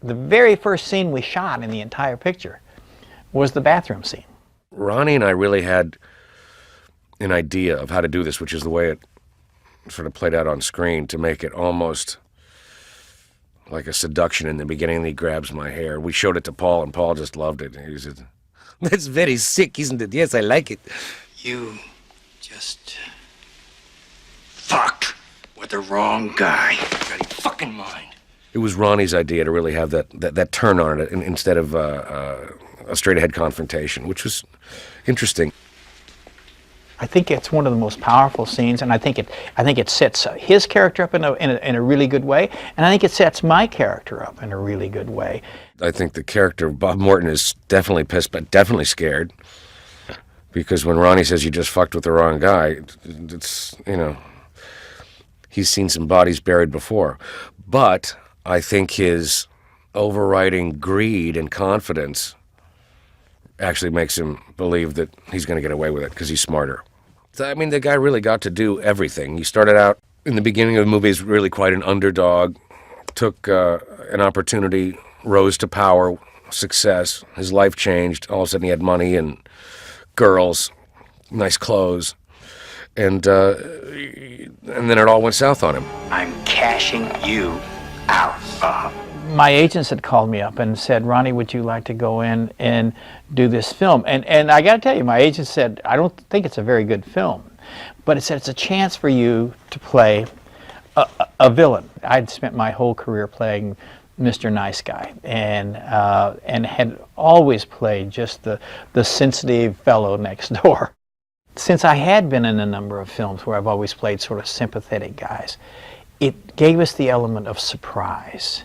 The very first scene we shot in the entire picture was the bathroom scene. Ronnie and I really had an idea of how to do this, which is the way it sort of played out on screen, to make it almost like a seduction in the beginning, and he grabs my hair. We showed it to Paul, and Paul just loved it. He said, "That's very sick, isn't it? Yes, I like it." You just fucked with the wrong guy. Got your fucking mind. It was Ronnie's idea to really have that turn on it instead of a straight-ahead confrontation, which was interesting. I think it's one of the most powerful scenes, and I think it sets his character up in a really good way, and I think it sets my character up in a really good way. I think the character of Bob Morton is definitely pissed, but definitely scared, because when Ronnie says you just fucked with the wrong guy, it's, you know, he's seen some bodies buried before. But I think his overriding greed and confidence actually makes him believe that he's going to get away with it because he's smarter. So, I mean, the guy really got to do everything. He started out in the beginning of the movie as really quite an underdog, took an opportunity, rose to power, success. His life changed. All of a sudden he had money and girls, nice clothes, and then it all went south on him. I'm cashing you out. My agents had called me up and said, "Ronnie, would you like to go in and do this film?" And I got to tell you, my agent said, "I don't think it's a very good film, but it said it's a chance for you to play a villain." I'd spent my whole career playing Mr. Nice Guy, and had always played just the sensitive fellow next door. Since I had been in a number of films where I've always played sort of sympathetic guys, it gave us the element of surprise,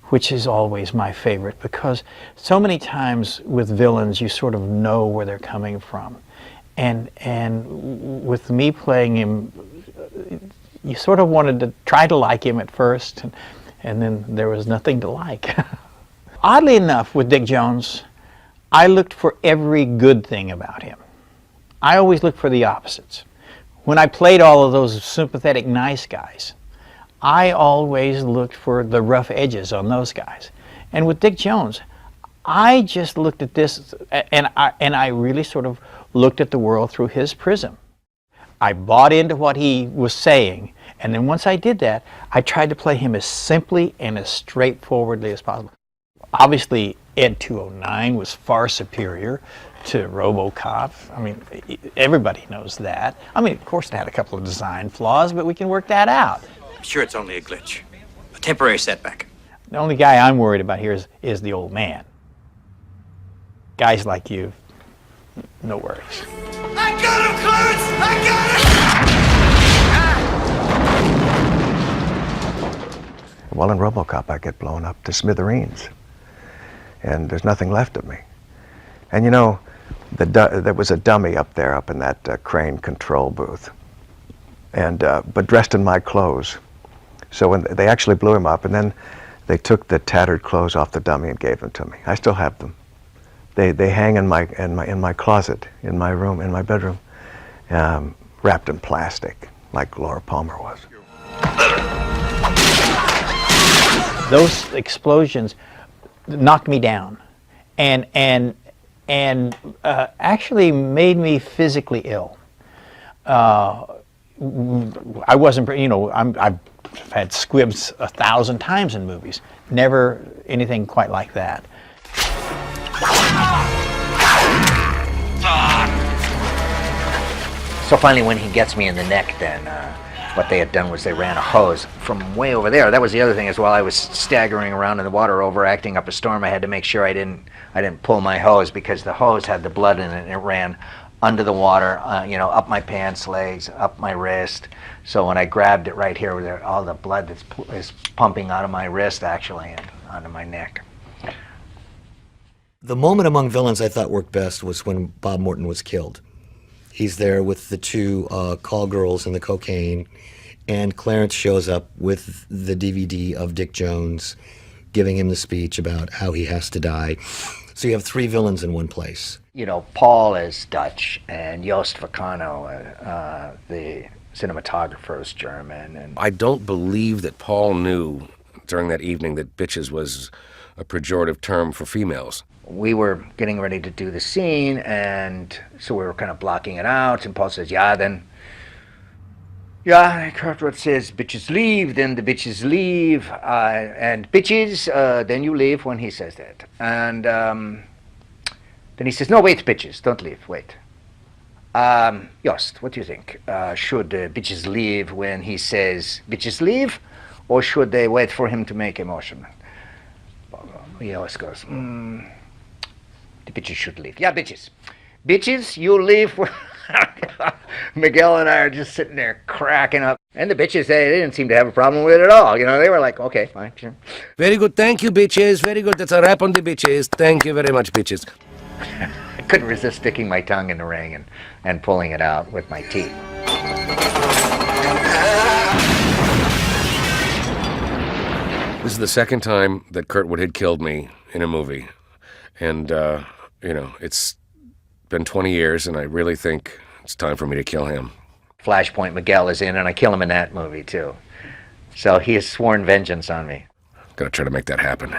which is always my favorite, because so many times with villains you sort of know where they're coming from, and with me playing him, you sort of wanted to try to like him at first, and then there was nothing to like. Oddly enough, with Dick Jones, I looked for every good thing about him. I always looked for the opposites. When I played all of those sympathetic nice guys, I always looked for the rough edges on those guys. And with Dick Jones, I just looked at this, and I really sort of looked at the world through his prism. I bought into what he was saying, and then once I did that, I tried to play him as simply and as straightforwardly as possible. Obviously, Ed 209 was far superior to Robocop. I mean, everybody knows that. I mean, of course it had a couple of design flaws, but we can work that out. I'm sure it's only a glitch, a temporary setback. The only guy I'm worried about here is the old man. Guys like you, no worries. I got him, Clarence! I got him! Well, in Robocop, I get blown up to smithereens, and there's nothing left of me. And you know, there was a dummy up there, up in that crane control booth, and but dressed in my clothes. So when they actually blew him up, and then they took the tattered clothes off the dummy and gave them to me. I still have them. They hang in my closet, in my room, in my bedroom, wrapped in plastic, like Laura Palmer was. Those explosions knocked me down, and actually made me physically ill. I wasn't, you know, I've had squibs 1,000 times in movies. Never anything quite like that. So finally, when he gets me in the neck, then what they had done was they ran a hose from way over there. That was the other thing, as well. I was staggering around in the water, overacting up a storm. I had to make sure I didn't pull my hose, because the hose had the blood in it, and it ran under the water, you know, up my pants legs, up my wrist. So when I grabbed it right here, where all the blood is pumping out of my wrist, actually, and onto my neck. The moment among villains I thought worked best was when Bob Morton was killed. He's there with the two call girls and the cocaine, and Clarence shows up with the DVD of Dick Jones giving him the speech about how he has to die. So you have three villains in one place. You know, Paul is Dutch, and Joost Vacano, the cinematographer, is German. And I don't believe that Paul knew during that evening that bitches was a pejorative term for females. We were getting ready to do the scene, and so we were kind of blocking it out, and Paul says, Kurt says, bitches leave, then the bitches leave, and bitches, then you leave when he says that. And then he says, no, wait, bitches, don't leave, wait. Joost, what do you think? Should bitches leave when he says bitches leave, or should they wait for him to make a motion? Joost goes, the bitches should leave. Yeah, bitches. Bitches, you leave. Miguel and I are just sitting there cracking up. And the bitches, they didn't seem to have a problem with it at all. You know, they were like, okay, fine, sure. Very good, thank you, bitches. Very good, that's a wrap on the bitches. Thank you very much, bitches. I couldn't resist sticking my tongue in the ring and pulling it out with my teeth. This is the second time that Kurtwood had killed me in a movie. And, you know, it's been 20 years, and I really think it's time for me to kill him. Flashpoint Miguel is in, and I kill him in that movie, too. So he has sworn vengeance on me. Gotta try to make that happen.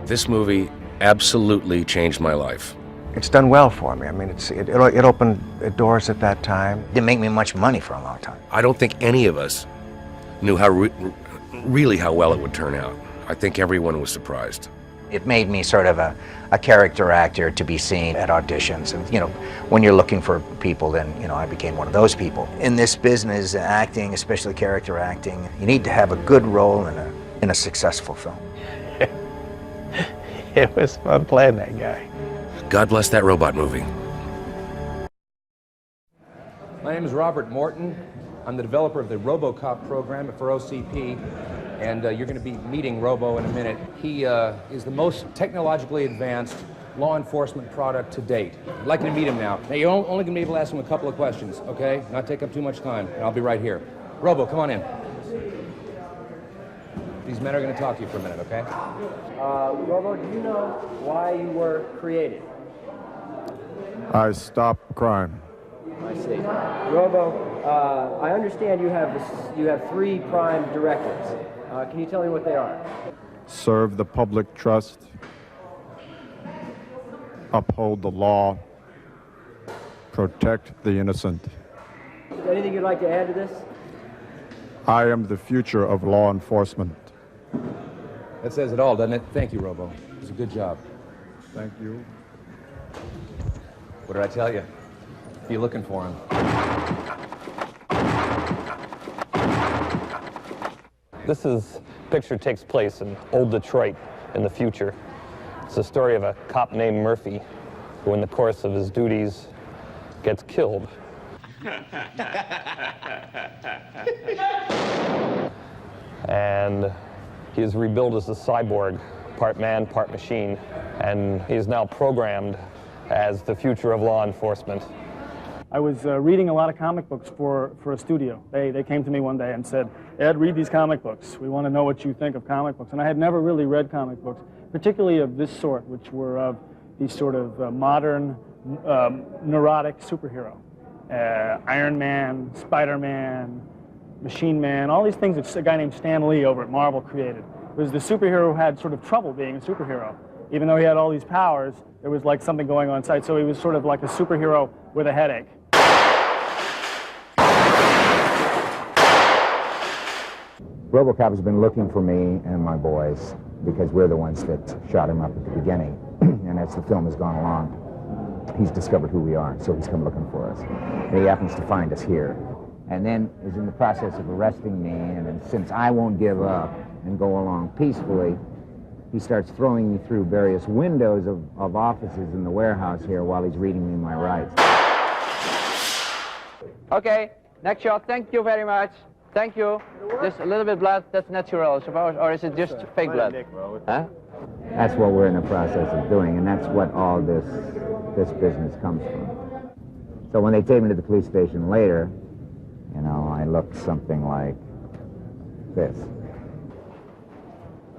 This movie absolutely changed my life. It's done well for me. I mean, it opened doors at that time. It didn't make me much money for a long time. I don't think any of us knew how really how well it would turn out. I think everyone was surprised. It made me sort of a character actor to be seen at auditions. And, you know, when you're looking for people, then, you know, I became one of those people. In this business, acting, especially character acting, you need to have a good role in a successful film. It was fun playing that guy. God bless that robot movie. My name is Robert Morton. I'm the developer of the Robocop program for OCP, and you're going to be meeting Robo in a minute. He is the most technologically advanced law enforcement product to date. I'd like you to meet him now. Now, you're only going to be able to ask him a couple of questions, okay? Not take up too much time, and I'll be right here. Robo, come on in. These men are going to talk to you for a minute, okay? Robo, do you know why you were created? I stopped crime. I see. Robo, I understand you have three prime directives. Can you tell me what they are? Serve the public trust. Uphold the law. Protect the innocent. Anything you'd like to add to this? I am the future of law enforcement. That says it all, doesn't it? Thank you, Robo. It was a good job. Thank you. What did I tell you? Be looking for him. This picture takes place in old Detroit in the future. It's the story of a cop named Murphy who in the course of his duties gets killed. And he is rebuilt as a cyborg, part man, part machine, and he is now programmed as the future of law enforcement. I was reading a lot of comic books for a studio. They came to me one day and said, Ed, read these comic books. We want to know what you think of comic books. And I had never really read comic books, particularly of this sort, which were of these sort of modern, neurotic superhero. Iron Man, Spider-Man, Machine Man, all these things that a guy named Stan Lee over at Marvel created. It was the superhero who had sort of trouble being a superhero. Even though he had all these powers, there was like something going on inside. So he was sort of like a superhero with a headache. Robocop has been looking for me and my boys because we're the ones that shot him up at the beginning. And as the film has gone along, he's discovered who we are, so he's come looking for us. And he happens to find us here. And then is in the process of arresting me, and then, since I won't give up and go along peacefully, he starts throwing me through various windows of offices in the warehouse here while he's reading me my rights. Okay, next shot. Thank you very much. Thank you. Just a little bit blood, that's natural, suppose, or is it just fake blood? Huh? That's what we're in the process of doing, and that's what all this business comes from. So when they take me to the police station later, you know, I look something like this.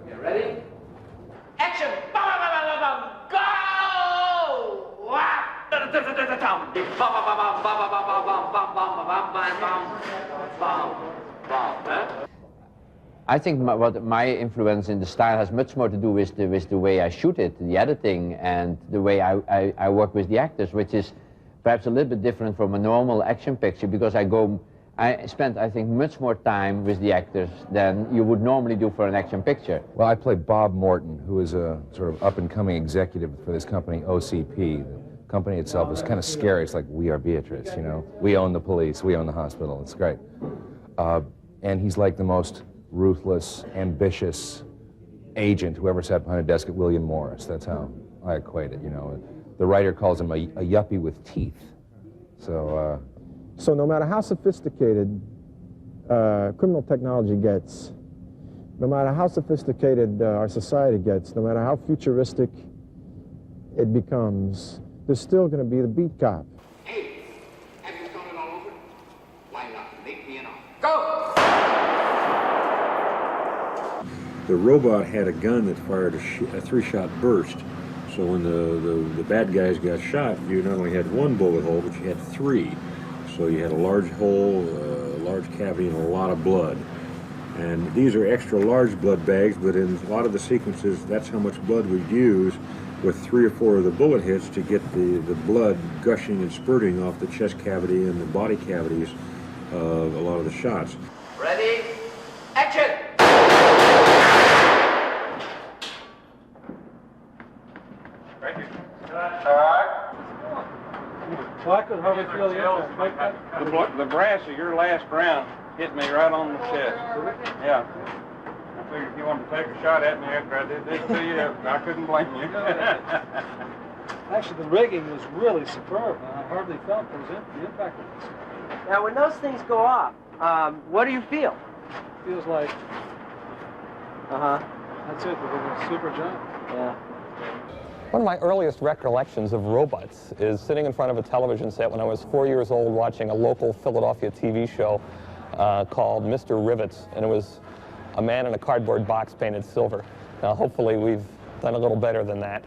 You ready? Action! Go! I think what my influence in the style has much more to do with the way I shoot it, the editing, and the way I work with the actors, which is perhaps a little bit different from a normal action picture, because I spend, I think, much more time with the actors than you would normally do for an action picture. Well, I play Bob Morton, who is a sort of up-and-coming executive for this company, OCP. The company itself is kind of scary. It's like, we are Beatrice, you know? We own the police, we own the hospital. It's great. And he's like the most ruthless, ambitious agent who ever sat behind a desk at William Morris. That's how I equate it, you know? The writer calls him a yuppie with teeth. So no matter how sophisticated criminal technology gets, no matter how sophisticated our society gets, no matter how futuristic it becomes, there's still going to be the beat cop. Hey, have you thought it all over? Why not make me an offer? Go! The robot had a gun that fired a 3-shot burst. So when the bad guys got shot, you not only had one bullet hole, but you had 3. So you had a large hole, a large cavity, and a lot of blood. And these are extra large blood bags, but in a lot of the sequences, that's how much blood we'd use with 3 or 4 of the bullet hits to get the blood gushing and spurting off the chest cavity and the body cavities of a lot of the shots. Ready? Action! Well, I could hardly feel the impact. The brass of your last round hit me right on the chest. Yeah. I figured if you wanted to take a shot at me after I did this to you, I couldn't blame you. Actually, the rigging was really superb. I hardly felt the impact of this. Now, when those things go off, what do you feel? Feels like, that's it, we did a super job. Yeah. One of my earliest recollections of robots is sitting in front of a television set when I was 4 years old watching a local Philadelphia TV show called Mr. Rivets, and it was a man in a cardboard box painted silver. Now, hopefully we've done a little better than that.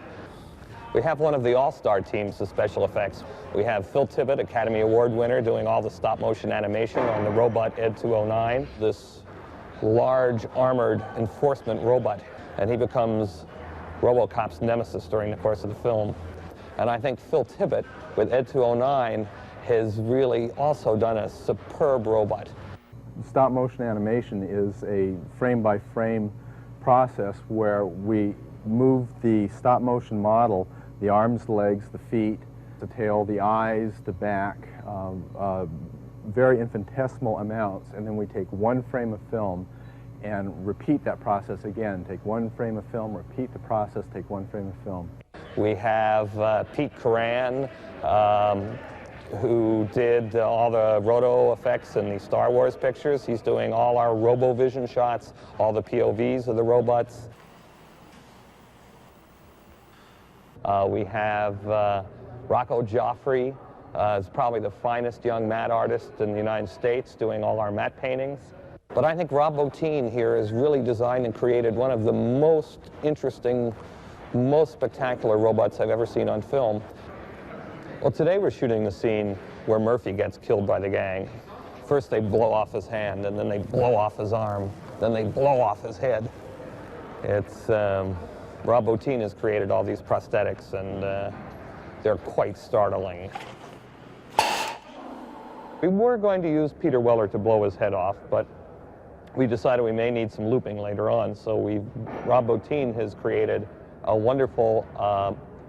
We have one of the all-star teams of special effects. We have Phil Tippett, Academy Award winner, doing all the stop-motion animation on the robot Ed 209, this large armored enforcement robot, and he becomes Robocop's nemesis during the course of the film. And I think Phil Tippett, with Ed 209, has really also done a superb robot. Stop motion animation is a frame-by-frame process where we move the stop motion model, the arms, the legs, the feet, the tail, the eyes, the back, very infinitesimal amounts, and then we take one frame of film and repeat that process again. Take one frame of film, repeat the process, take one frame of film. We have Pete Coran, who did all the roto effects in the Star Wars pictures. He's doing all our RoboVision shots, all the POVs of the robots. We have Rocco Joffrey, is probably the finest young matte artist in the United States, doing all our matte paintings. But I think Rob Bottin here has really designed and created one of the most interesting, most spectacular robots I've ever seen on film. Well, today we're shooting the scene where Murphy gets killed by the gang. First they blow off his hand, and then they blow off his arm, then they blow off his head. It's, Rob Bottin has created all these prosthetics, and they're quite startling. We were going to use Peter Weller to blow his head off, but we decided we may need some looping later on, so Rob Bottin has created a wonderful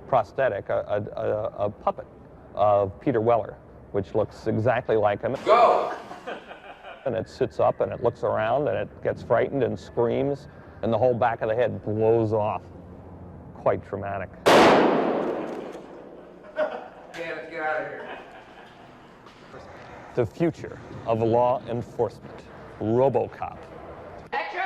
prosthetic, a puppet of Peter Weller, which looks exactly like him. Go! And it sits up and it looks around and it gets frightened and screams, and the whole back of the head blows off. Quite traumatic. Okay, let's get out of here. The future of law enforcement. Robocop. Action!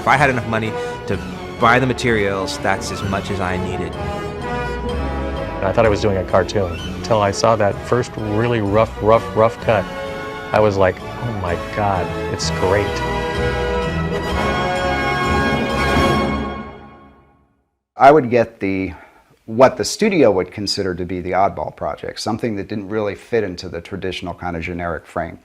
If I had enough money to buy the materials, that's as much as I needed. I thought I was doing a cartoon until I saw that first really rough cut. I was like, oh my God, it's great. I would get what the studio would consider to be the oddball project, something that didn't really fit into the traditional kind of generic frame.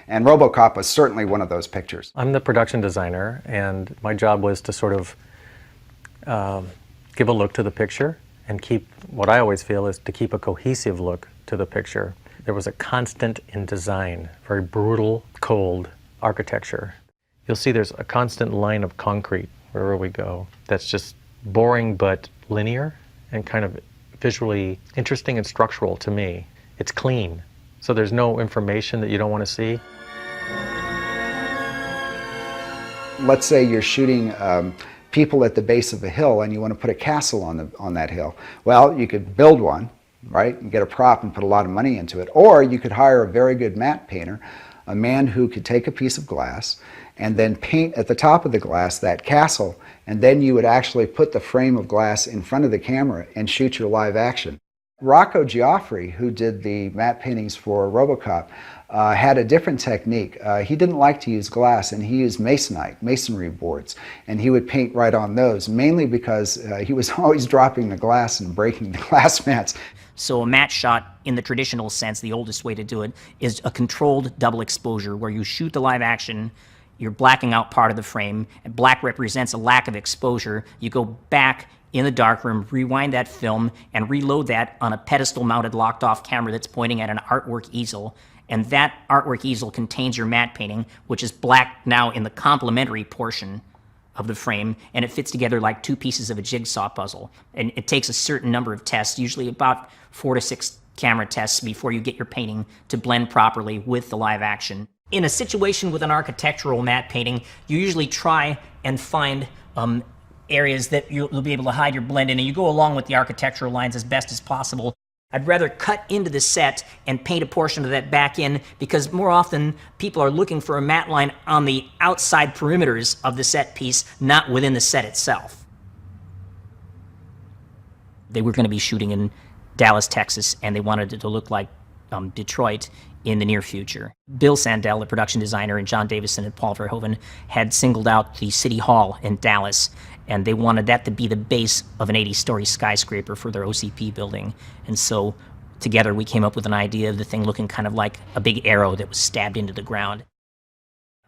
And Robocop was certainly one of those pictures. I'm the production designer, and my job was to sort of give a look to the picture and keep, what I always feel is to keep a cohesive look to the picture. There was a constant in design, very brutal, cold architecture. You'll see there's a constant line of concrete wherever we go that's just boring but linear and kind of visually interesting and structural to me. It's clean, so there's no information that you don't want to see. Let's say you're shooting people at the base of a hill and you want to put a castle on that hill. Well, you could build one, right, and get a prop and put a lot of money into it. Or you could hire a very good matte painter, a man who could take a piece of glass and then paint at the top of the glass that castle, and then you would actually put the frame of glass in front of the camera and shoot your live action. Rocco Giaffri, who did the matte paintings for Robocop, had a different technique. He didn't like to use glass, and he used masonite, masonry boards, and he would paint right on those, mainly because he was always dropping the glass and breaking the glass mats. So a matte shot, in the traditional sense, the oldest way to do it, is a controlled double exposure where you shoot the live action, you're blacking out part of the frame, and black represents a lack of exposure. You go back in the darkroom, rewind that film, and reload that on a pedestal-mounted locked-off camera that's pointing at an artwork easel. And that artwork easel contains your matte painting, which is black now in the complementary portion of the frame, and it fits together like two pieces of a jigsaw puzzle. And it takes a certain number of tests, usually about 4 to 6 camera tests before you get your painting to blend properly with the live action. In a situation with an architectural matte painting, you usually try and find areas that you'll be able to hide your blend in, and you go along with the architectural lines as best as possible. I'd rather cut into the set and paint a portion of that back in, because more often people are looking for a matte line on the outside perimeters of the set piece, not within the set itself. They were going to be shooting in Dallas, Texas, and they wanted it to look like Detroit in the near future. Bill Sandell, the production designer, and John Davison and Paul Verhoeven had singled out the City Hall in Dallas, and they wanted that to be the base of an 80-story skyscraper for their OCP building. And so together we came up with an idea of the thing looking kind of like a big arrow that was stabbed into the ground.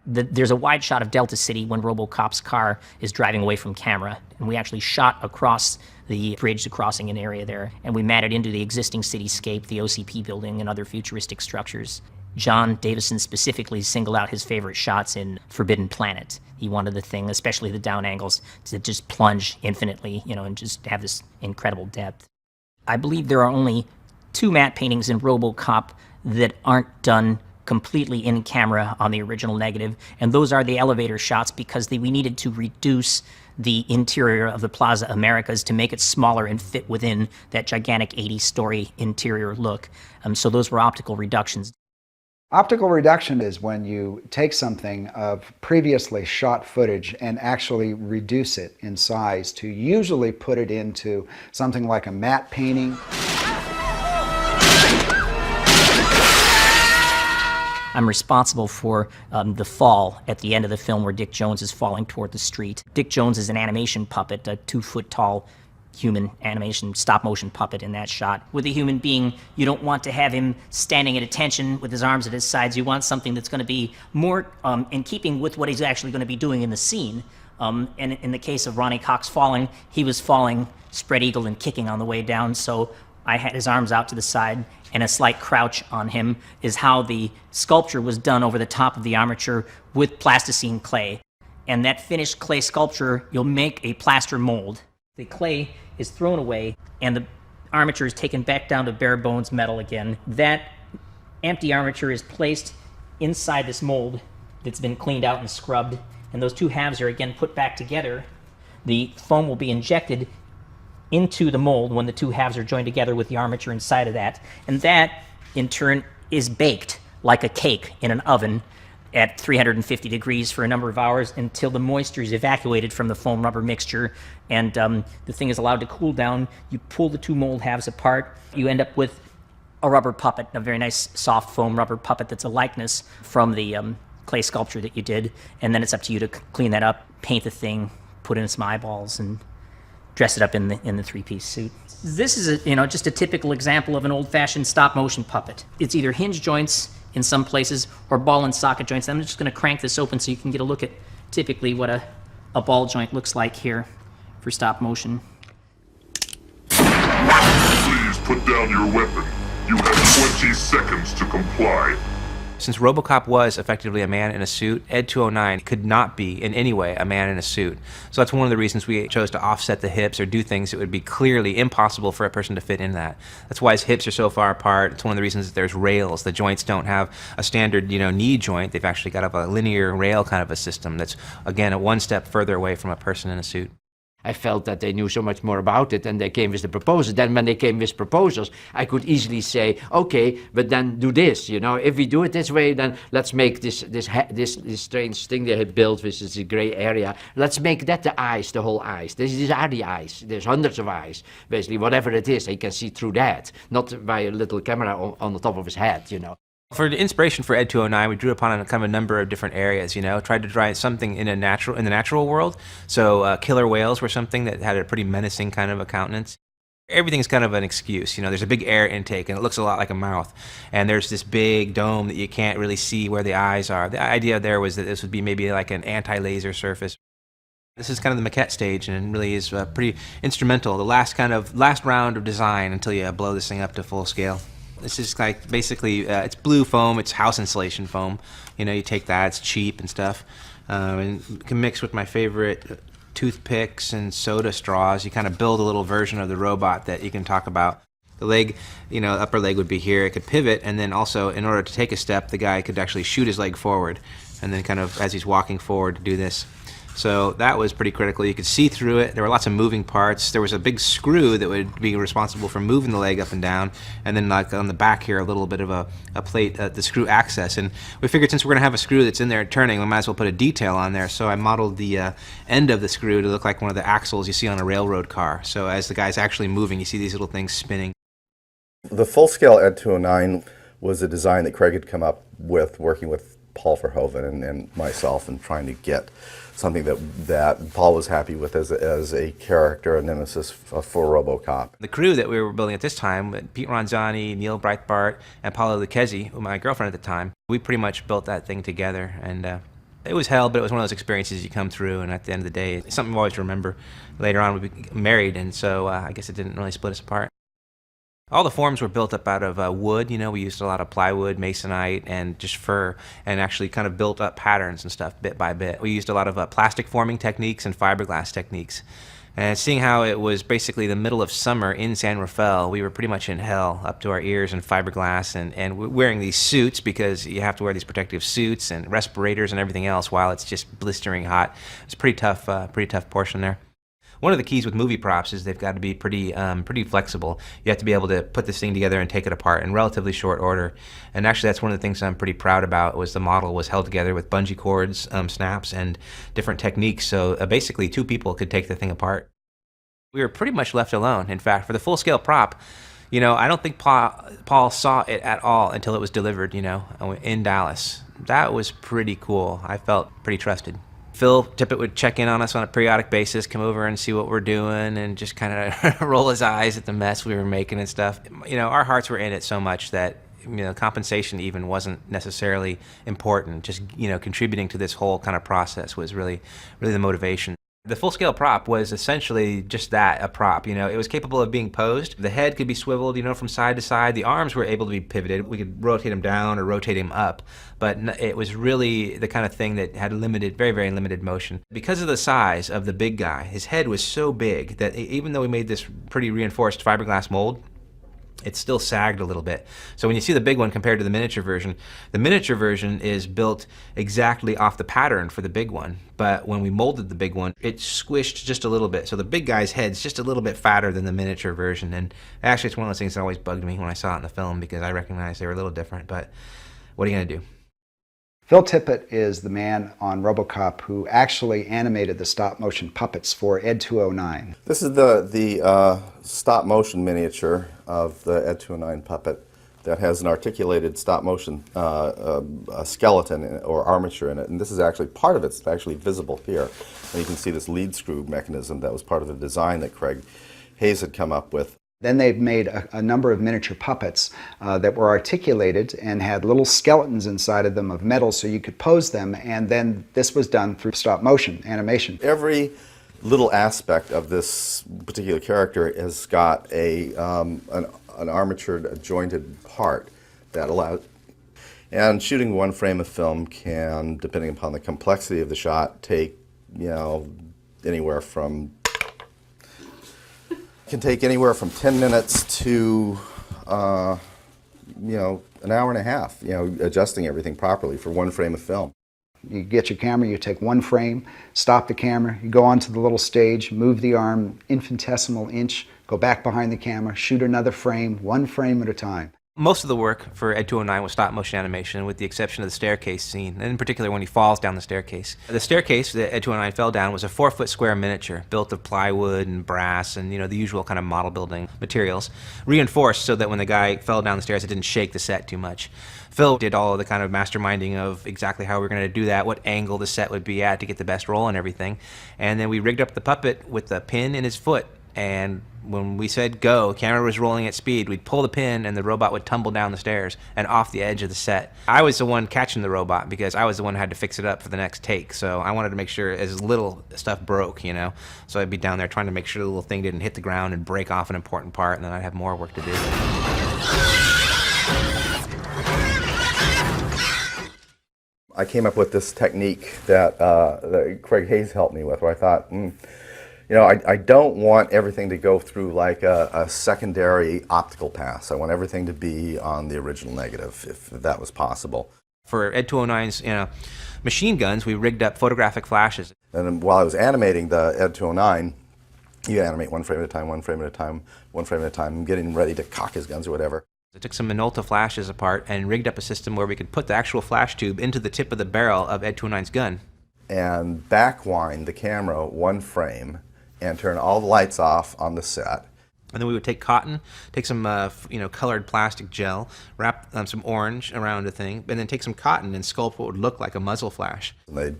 There's a wide shot of Delta City when Robocop's car is driving away from camera, and we actually shot across the bridge, the crossing an area there, and we matted into the existing cityscape, the OCP building, and other futuristic structures. John Davison specifically singled out his favorite shots in Forbidden Planet. He wanted the thing, especially the down angles, to just plunge infinitely, and just have this incredible depth. I believe there are only 2 matte paintings in Robocop that aren't done completely in camera on the original negative, and those are the elevator shots, because we needed to reduce the interior of the Plaza Americas to make it smaller and fit within that gigantic 80-story interior look. So those were optical reductions. Optical reduction is when you take something of previously shot footage and actually reduce it in size to usually put it into something like a matte painting. I'm responsible for the fall at the end of the film where Dick Jones is falling toward the street. Dick Jones is an animation puppet, a 2-foot-tall human animation stop-motion puppet in that shot. With a human being, you don't want to have him standing at attention with his arms at his sides. You want something that's going to be more in keeping with what he's actually going to be doing in the scene. And in the case of Ronnie Cox falling, he was falling spread-eagled and kicking on the way down, so I had his arms out to the side, and a slight crouch on him is how the sculpture was done over the top of the armature with plasticine clay. And that finished clay sculpture, you'll make a plaster mold. The clay is thrown away, and the armature is taken back down to bare bones metal again. That empty armature is placed inside this mold that's been cleaned out and scrubbed, and those 2 halves are again put back together. The foam will be injected into the mold when the 2 halves are joined together with the armature inside of that. And that, in turn, is baked like a cake in an oven at 350 degrees for a number of hours until the moisture is evacuated from the foam rubber mixture, and the thing is allowed to cool down. You pull the two mold halves apart, you end up with a rubber puppet, a very nice soft foam rubber puppet that's a likeness from the clay sculpture that you did, and then it's up to you to clean that up, paint the thing, put in some eyeballs, and dress it up in the three-piece suit. This is just a typical example of an old-fashioned stop-motion puppet. It's either hinge joints in some places or ball and socket joints. I'm just going to crank this open so you can get a look at typically what a ball joint looks like here for stop motion. Please put down your weapon. You have 20 seconds to comply. Since Robocop was effectively a man in a suit, Ed 209 could not be in any way a man in a suit. So that's one of the reasons we chose to offset the hips or do things that would be clearly impossible for a person to fit in that. That's why his hips are so far apart. It's one of the reasons that there's rails. The joints don't have a standard, knee joint. They've actually got a linear rail kind of a system that's, again, one step further away from a person in a suit. I felt that they knew so much more about it, and they came with the proposal. Then when they came with proposals, I could easily say, okay, but then do this, If we do it this way, then let's make this strange thing they had built, which is a gray area. Let's make that the eyes, the whole eyes. These are the eyes. There's hundreds of eyes. Basically, whatever it is, they can see through that, not by a little camera on the top of his head, For the inspiration for Ed 209, we drew upon a number of different areas, tried to draw something in the natural world. So killer whales were something that had a pretty menacing kind of a countenance. Everything's kind of an excuse, there's a big air intake and it looks a lot like a mouth. And there's this big dome that you can't really see where the eyes are. The idea there was that this would be maybe like an anti-laser surface. This is kind of the maquette stage and really is pretty instrumental. The last round of design until you blow this thing up to full scale. This is like basically, it's blue foam, it's house insulation foam. You take that, it's cheap and stuff. And you can mix with my favorite toothpicks and soda straws. You kind of build a little version of the robot that you can talk about. The leg, upper leg would be here. It could pivot, and then also, in order to take a step, the guy could actually shoot his leg forward, and then kind of, as he's walking forward, do this. So that was pretty critical. You could see through it. There were lots of moving parts. There was a big screw that would be responsible for moving the leg up and down, and then like on the back here, a little bit of a plate, the screw access. And we figured since we're going to have a screw that's in there turning, we might as well put a detail on there. So I modeled the end of the screw to look like one of the axles you see on a railroad car. So as the guy's actually moving, you see these little things spinning. The full-scale Ed 209 was a design that Craig had come up with, working with Paul Verhoeven and myself, and trying to get something that Paul was happy with as a character, a nemesis for Robocop. The crew that we were building at this time, Pete Ronzani, Neil Breitbart, and Paula Lucchesi, my girlfriend at the time, we pretty much built that thing together. And it was hell, but it was one of those experiences you come through, and at the end of the day, it's something we always remember. Later on, we became married, and so I guess it didn't really split us apart. All the forms were built up out of wood. We used a lot of plywood, masonite, and just fur, and actually kind of built up patterns and stuff bit by bit. We used a lot of plastic forming techniques and fiberglass techniques. And seeing how it was basically the middle of summer in San Rafael, we were pretty much in hell, up to our ears in fiberglass, and wearing these suits, because you have to wear these protective suits and respirators and everything else while it's just blistering hot. It's a pretty tough portion there. One of the keys with movie props is they've got to be pretty flexible. You have to be able to put this thing together and take it apart in relatively short order. And actually, that's one of the things I'm pretty proud about, was the model was held together with bungee cords, snaps, and different techniques. So basically, two people could take the thing apart. We were pretty much left alone. In fact, for the full-scale prop, I don't think Paul saw it at all until it was delivered, in Dallas. That was pretty cool. I felt pretty trusted. Phil Tippett would check in on us on a periodic basis, come over and see what we're doing, and just kind of roll his eyes at the mess we were making and stuff. Our hearts were in it so much that compensation even wasn't necessarily important. Just contributing to this whole kind of process was really the motivation. The full-scale prop was essentially just that, a prop. It was capable of being posed. The head could be swiveled, from side to side. The arms were able to be pivoted. We could rotate them down or rotate them up. But it was really the kind of thing that had very, very limited motion. Because of the size of the big guy, his head was so big that even though we made this pretty reinforced fiberglass mold, it still sagged a little bit. So when you see the big one compared to the miniature version is built exactly off the pattern for the big one. But when we molded the big one, it squished just a little bit. So the big guy's head's just a little bit fatter than the miniature version. And actually, it's one of those things that always bugged me when I saw it in the film, because I recognized they were a little different. But what are you going to do? Phil Tippett is the man on Robocop who actually animated the stop-motion puppets for Ed 209. This is the stop-motion miniature of the Ed 209 puppet that has an articulated stop-motion skeleton or armature in it, and this is actually part of it's actually visible here. And you can see this lead screw mechanism that was part of the design that Craig Hayes had come up with. Then they've made a number of miniature puppets that were articulated and had little skeletons inside of them of metal so you could pose them, and then this was done through stop motion animation. Every little aspect of this particular character has got an armatured, jointed part that allows. And shooting one frame of film can, depending upon the complexity of the shot, take anywhere from 10 minutes to an hour and a half, adjusting everything properly for one frame of film. You get your camera, you take one frame, stop the camera, you go onto the little stage, move the arm infinitesimal inch, go back behind the camera, shoot another frame, one frame at a time. Most of the work for Ed 209 was stop-motion animation, with the exception of the staircase scene, and in particular when he falls down the staircase. The staircase that Ed 209 fell down was a 4-foot square miniature, built of plywood and brass and the usual kind of model building materials, reinforced so that when the guy fell down the stairs it didn't shake the set too much. Phil did all of the kind of masterminding of exactly how we were going to do that, what angle the set would be at to get the best roll and everything, and then we rigged up the puppet with a pin in his foot. And when we said go, camera was rolling at speed, we'd pull the pin and the robot would tumble down the stairs and off the edge of the set. I was the one catching the robot because I was the one who had to fix it up for the next take, so I wanted to make sure as little stuff broke, So I'd be down there trying to make sure the little thing didn't hit the ground and break off an important part, and then I'd have more work to do. I came up with this technique that Craig Hayes helped me with, where I thought, I don't want everything to go through like a secondary optical pass. I want everything to be on the original negative, if that was possible. For Ed 209's machine guns, we rigged up photographic flashes. And then while I was animating the Ed 209, you animate one frame at a time, one frame at a time, one frame at a time, getting ready to cock his guns or whatever. I took some Minolta flashes apart and rigged up a system where we could put the actual flash tube into the tip of the barrel of Ed 209's gun. And backwind the camera one frame and turn all the lights off on the set. And then we would take cotton, take some colored plastic gel, wrap some orange around the thing, and then take some cotton and sculpt what would look like a muzzle flash. And they'd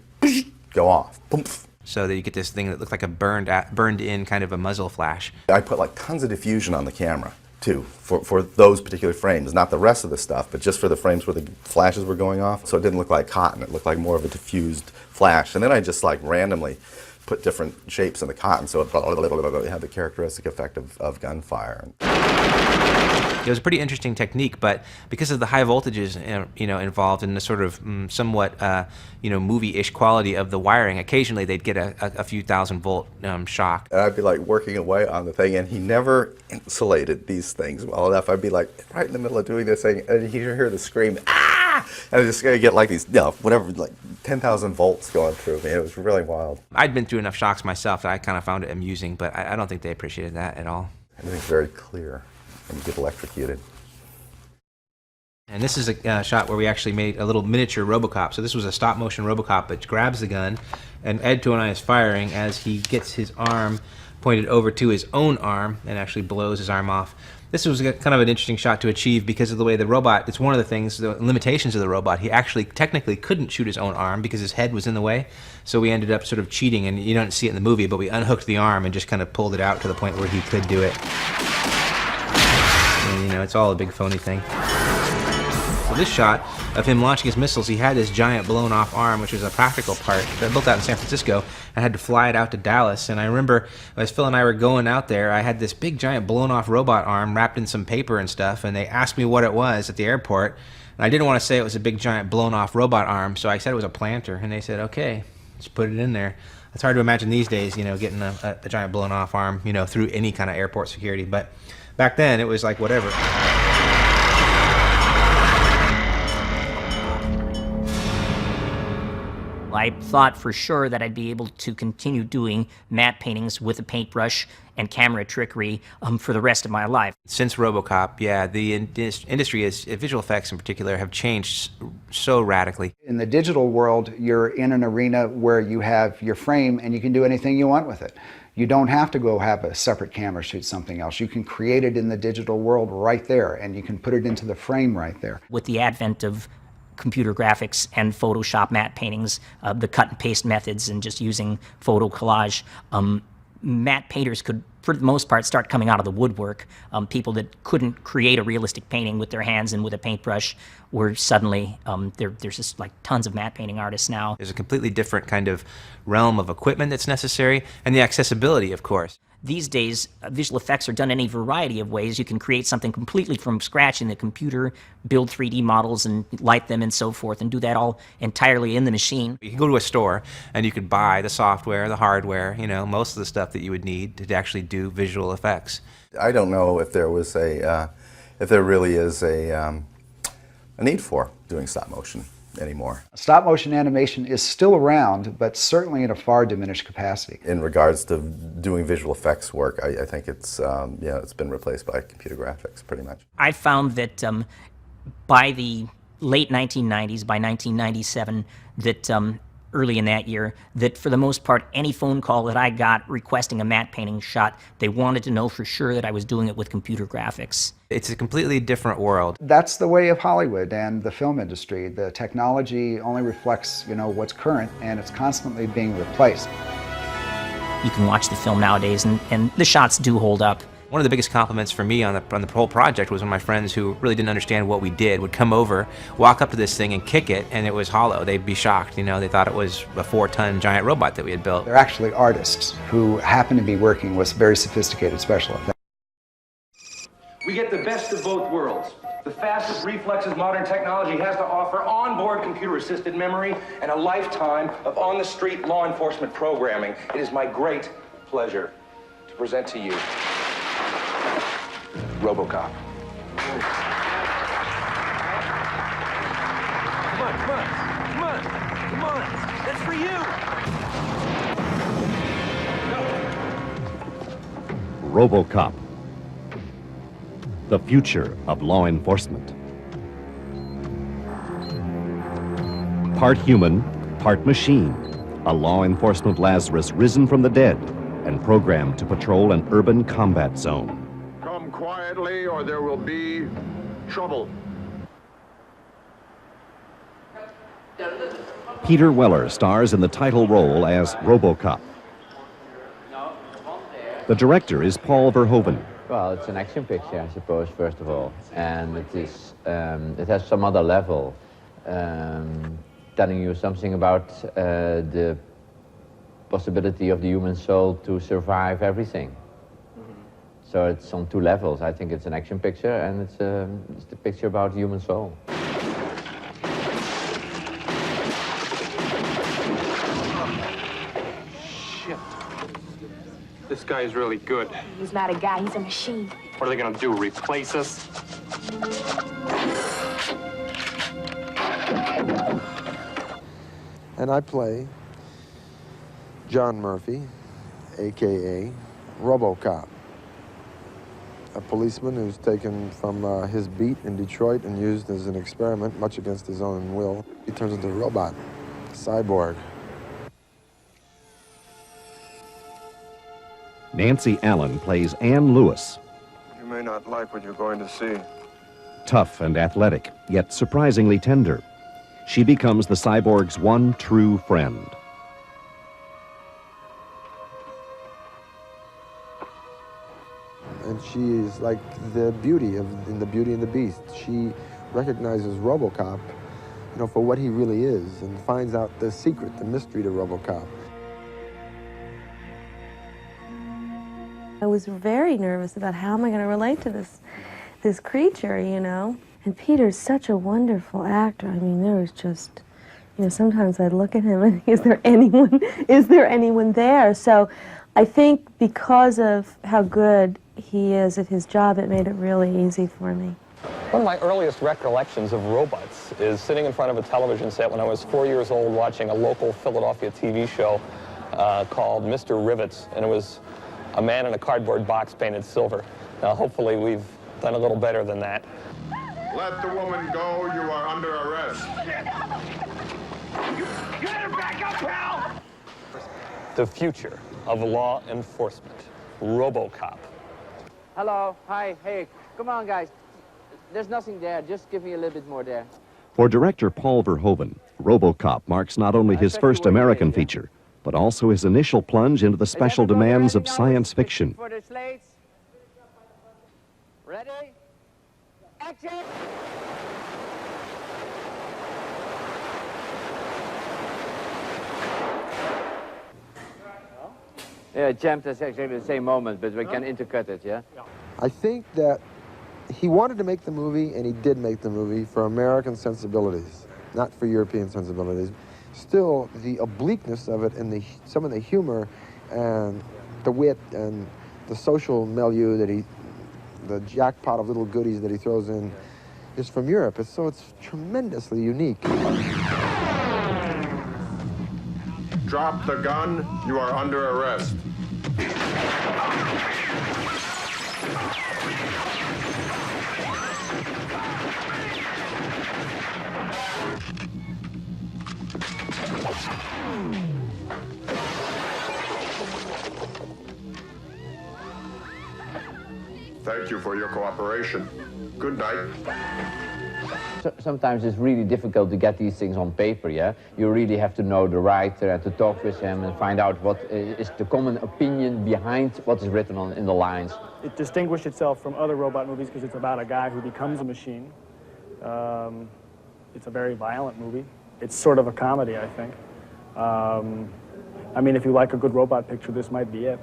go off. Poof. So that you get this thing that looked like a burned-in kind of a muzzle flash. I put like tons of diffusion on the camera too, for those particular frames, not the rest of the stuff, but just for the frames where the flashes were going off. So it didn't look like cotton, it looked like more of a diffused flash. And then I just like randomly put different shapes in the cotton so it had the characteristic effect of gunfire. It was a pretty interesting technique, but because of the high voltages involved in the sort of somewhat movie-ish quality of the wiring, occasionally they'd get a few thousand-volt shock. And I'd be like working away on the thing, and he never insulated these things well enough. I'd be like right in the middle of doing this thing, and you'd hear the scream, ah! And I just get like these, like 10,000 volts going through me. It was really wild. I'd been through enough shocks myself that I kind of found it amusing, but I don't think they appreciated that at all. Everything's very clear when you get electrocuted. And this is a shot where we actually made a little miniature Robocop. So this was a stop-motion Robocop that grabs the gun, and Ed 209 is firing as he gets his arm pointed over to his own arm and actually blows his arm off. This was kind of an interesting shot to achieve because of the way the robot, it's one of the things, the limitations of the robot. He actually technically couldn't shoot his own arm because his head was in the way. So we ended up sort of cheating, and you don't see it in the movie, but we unhooked the arm and just kind of pulled it out to the point where he could do it. And, it's all a big phony thing. So this shot of him launching his missiles, he had this giant blown off arm, which was a practical part that built out in San Francisco. I had to fly it out to Dallas, and I remember as Phil and I were going out there, I had this big giant blown off robot arm wrapped in some paper and stuff, and they asked me what it was at the airport, and I didn't want to say it was a big giant blown off robot arm, so I said it was a planter, and they said, okay, just put it in there. It's hard to imagine these days, getting a giant blown off arm, through any kind of airport security, but back then it was like whatever. I thought for sure that I'd be able to continue doing matte paintings with a paintbrush and camera trickery for the rest of my life. Since Robocop, yeah, the industry, visual effects in particular, have changed so radically. In the digital world, you're in an arena where you have your frame and you can do anything you want with it. You don't have to go have a separate camera shoot something else. You can create it in the digital world right there, and you can put it into the frame right there. With the advent of computer graphics and Photoshop matte paintings, the cut and paste methods, and just using photo collage, matte painters could, for the most part, start coming out of the woodwork. People that couldn't create a realistic painting with their hands and with a paintbrush were suddenly, there's just like tons of matte painting artists now. There's a completely different kind of realm of equipment that's necessary, and the accessibility, of course. These days, visual effects are done in a variety of ways. You can create something completely from scratch in the computer, build 3D models and light them and so forth, and do that all entirely in the machine. You can go to a store and you could buy the software, the hardware, you know, most of the stuff that you would need to actually do visual effects. I don't know if there was if there really is a need for doing stop motion anymore. Stop motion animation is still around, but certainly in a far diminished capacity. In regards to doing visual effects work, I think it's it's been replaced by computer graphics pretty much. I found that by the late 1990s, by 1997, that early in that year, that for the most part, any phone call that I got requesting a matte painting shot, they wanted to know for sure that I was doing it with computer graphics. It's a completely different world. That's the way of Hollywood and the film industry. The technology only reflects, what's current, and it's constantly being replaced. You can watch the film nowadays, and the shots do hold up. One of the biggest compliments for me on the whole project was when my friends who really didn't understand what we did would come over, walk up to this thing and kick it, and it was hollow. They'd be shocked, they thought it was a 4-ton giant robot that we had built. They're actually artists who happen to be working with very sophisticated special effects. We get the best of both worlds. The fastest reflexes modern technology has to offer, onboard computer-assisted memory, and a lifetime of on-the-street law enforcement programming. It is my great pleasure to present to you Robocop. Come on, that's for you. Robocop, the future of law enforcement. Part human, part machine, a law enforcement Lazarus risen from the dead and programmed to patrol an urban combat zone. Come quietly or there will be trouble. Peter Weller stars in the title role as Robocop. The director is Paul Verhoeven. Well, it's an action picture, I suppose, first of all, and it has some other level, telling you something about the possibility of the human soul to survive everything. So it's on two levels. I think it's an action picture, and it's a picture about the human soul. Shit. This guy is really good. He's not a guy, he's a machine. What are they gonna do, replace us? And I play John Murphy, a.k.a. Robocop, a policeman who's taken from his beat in Detroit and used as an experiment, much against his own will. He turns into a robot, a cyborg. Nancy Allen plays Ann Lewis. You may not like what you're going to see. Tough and athletic, yet surprisingly tender. She becomes the cyborg's one true friend. And she is like the beauty in the Beauty and the Beast. She recognizes Robocop, for what he really is, and finds out the secret, the mystery to Robocop. I was very nervous about how am I going to relate to this creature, And Peter's such a wonderful actor. I mean, there was just, sometimes I'd look at him and is there anyone there? So I think because of how good he is at his job, it made it really easy for me. One of my earliest recollections of robots is sitting in front of a television set when I was 4 years old watching a local Philadelphia TV show called Mr. Rivets, and it was a man in a cardboard box painted silver. Now, hopefully we've done a little better than that. Let the woman go. You are under arrest. You better back up, pal! The future of law enforcement. Robocop. Hello. Hi. Hey, come on, guys. There's nothing there. Just give me a little bit more there. For director Paul Verhoeven, Robocop marks not only his first American feature, but also his initial plunge into the special demands of science fiction. For the slates. Ready? Action! Yeah, it jammed us actually at the same moment, but we can intercut it, yeah? I think that he wanted to make the movie, and he did make the movie for American sensibilities, not for European sensibilities. Still, the obliqueness of it and some of the humor and the wit and the social milieu that the jackpot of little goodies that he throws in is from Europe. So it's tremendously unique. Drop the gun. You are under arrest. Thank you for your cooperation. Good night. Sometimes it's really difficult to get these things on paper, yeah? You really have to know the writer and to talk with him and find out what is the common opinion behind what is written in the lines. It distinguished itself from other robot movies because it's about a guy who becomes a machine. It's a very violent movie. It's sort of a comedy, I think. I mean, if you like a good robot picture, this might be it.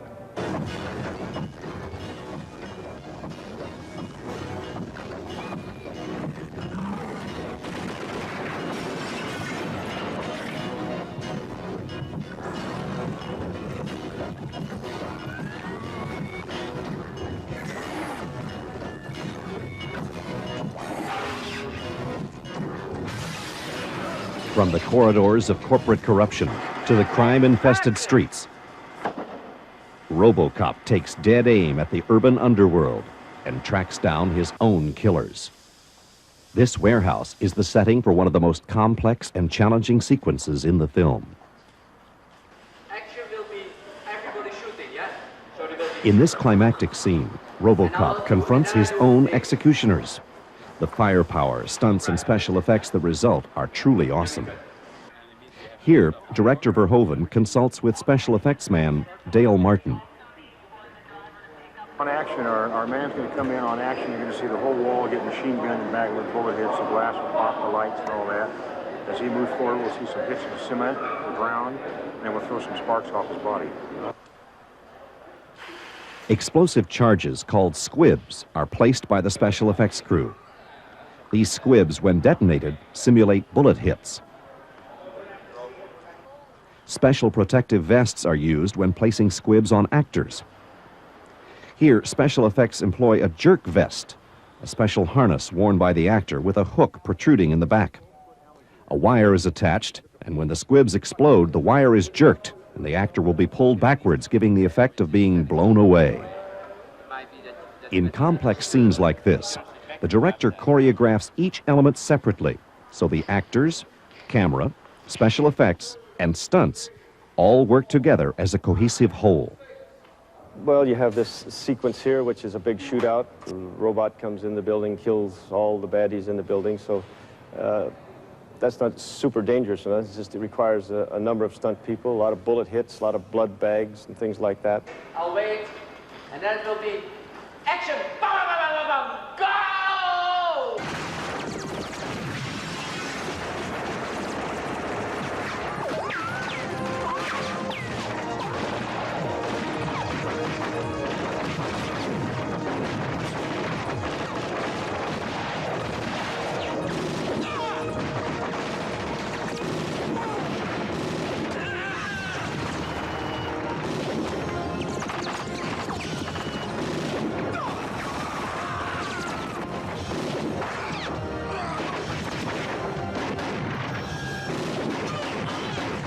From the corridors of corporate corruption to the crime-infested streets, Robocop takes dead aim at the urban underworld and tracks down his own killers. This warehouse is the setting for one of the most complex and challenging sequences in the film. Action will be everybody shooting, yeah? So there will In this climactic scene, Robocop confronts his own executioners. The firepower, stunts, and special effects that result are truly awesome. Here, director Verhoeven consults with special effects man Dale Martin. On action, our man's going to come in on action. You're going to see the whole wall get machine gunned and bagged with bullet hits. The glass will pop, the lights and all that. As he moves forward, we'll see some hits of cement, the ground, and we'll throw some sparks off his body. Explosive charges called squibs are placed by the special effects crew. These squibs, when detonated, simulate bullet hits. Special protective vests are used when placing squibs on actors. Here, special effects employ a jerk vest, a special harness worn by the actor with a hook protruding in the back. A wire is attached, and when the squibs explode, the wire is jerked, and the actor will be pulled backwards, giving the effect of being blown away. In complex scenes like this, the director choreographs each element separately, so the actors, camera, special effects, and stunts all work together as a cohesive whole. Well, you have this sequence here, which is a big shootout. The robot comes in the building, kills all the baddies in the building, so that's not super dangerous. So that's just, it requires a number of stunt people, a lot of bullet hits, a lot of blood bags, and things like that. I'll wait, and then it will be action! Bam, bam, bam, bam, bam, go!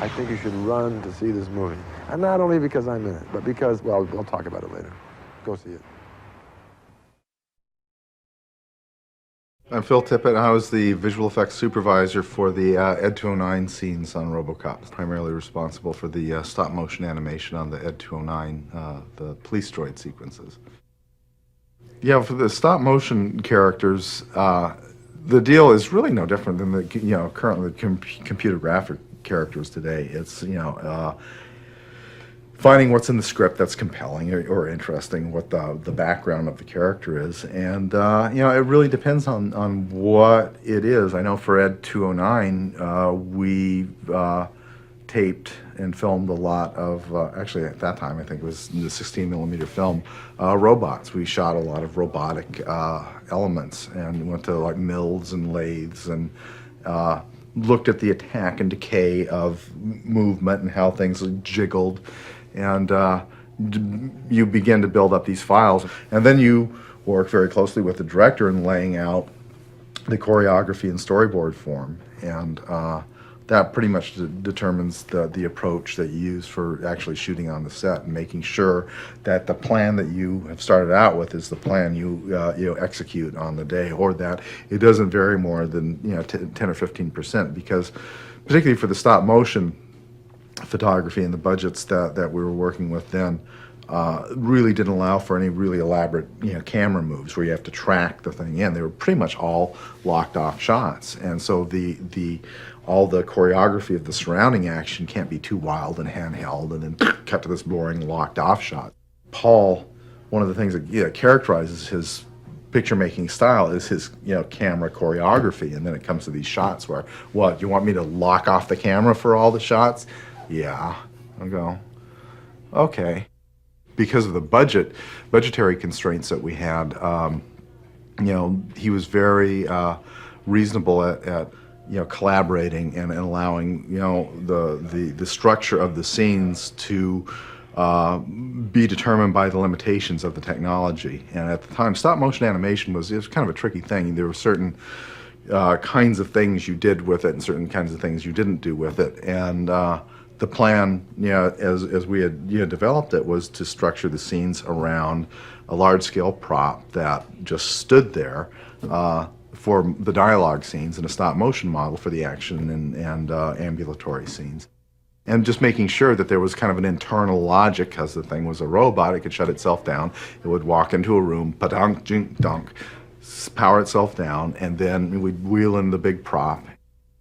I think you should run to see this movie. And not only because I'm in it, but because, well, we'll talk about it later. Go see it. I'm Phil Tippett. I was the visual effects supervisor for the Ed 209 scenes on Robocop. Primarily responsible for the stop motion animation on the Ed 209, the police droid sequences. Yeah, for the stop motion characters, the deal is really no different than the currently computer graphic characters today. It's finding what's in the script that's compelling or interesting, what the background of the character is, and it really depends on what it is. I know for Ed 209, we taped and filmed a lot of, actually at that time I think it was the 16mm film, robots. We shot a lot of robotic elements and went to like mills and lathes and looked at the attack and decay of movement and how things jiggled. And you begin to build up these files. And then you work very closely with the director in laying out the choreography in storyboard form. And that pretty much determines the approach that you use for actually shooting on the set and making sure that the plan that you have started out with is the plan you execute on the day, or that it doesn't vary more than 10 or 15%, because particularly for the stop motion photography and the budgets that we were working with then really didn't allow for any really elaborate camera moves where you have to track the thing in. They were pretty much all locked off shots, and so all the choreography of the surrounding action can't be too wild and handheld and then cut to this boring locked off shot. Paul, one of the things that characterizes his picture making style is his camera choreography, and then it comes to these shots where, what, you want me to lock off the camera for all the shots? Yeah. I'll go, okay. Because of the budgetary constraints that we had, he was very reasonable at collaborating and allowing the structure of the scenes to be determined by the limitations of the technology. And at the time, stop motion animation was kind of a tricky thing. There were certain kinds of things you did with it and certain kinds of things you didn't do with it. And the plan, as we had developed it, was to structure the scenes around a large-scale prop that just stood there for the dialogue scenes, and a stop-motion model for the action and ambulatory scenes. And just making sure that there was kind of an internal logic, because the thing was a robot, it could shut itself down, it would walk into a room, pa-dunk, jink, dunk, power itself down, and then we'd wheel in the big prop.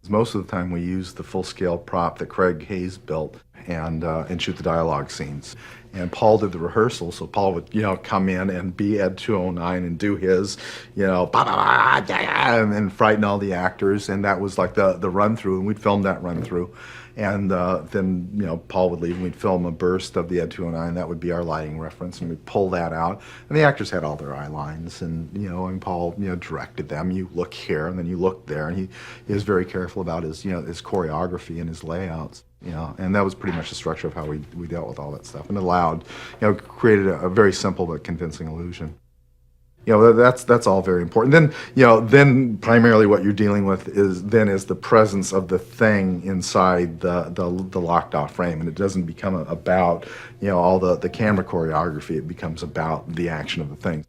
Most of the time we used the full-scale prop that Craig Hayes built and shoot the dialogue scenes. And Paul did the rehearsal, so Paul would come in and be Ed 209 and do his and frighten all the actors, and that was like the run-through, and we'd film that run-through. And then Paul would leave and we'd film a burst of the Ed 209. That would be our lighting reference, and we'd pull that out. And the actors had all their eye lines, and and Paul directed them. You look here, and then you look there, and he is very careful about his his choreography and his layouts. And that was pretty much the structure of how we dealt with all that stuff, and allowed created a very simple but convincing illusion. That's all very important. Then, then primarily what you're dealing with is the presence of the thing inside the locked off frame, and it doesn't become about all the camera choreography. It becomes about the action of the thing.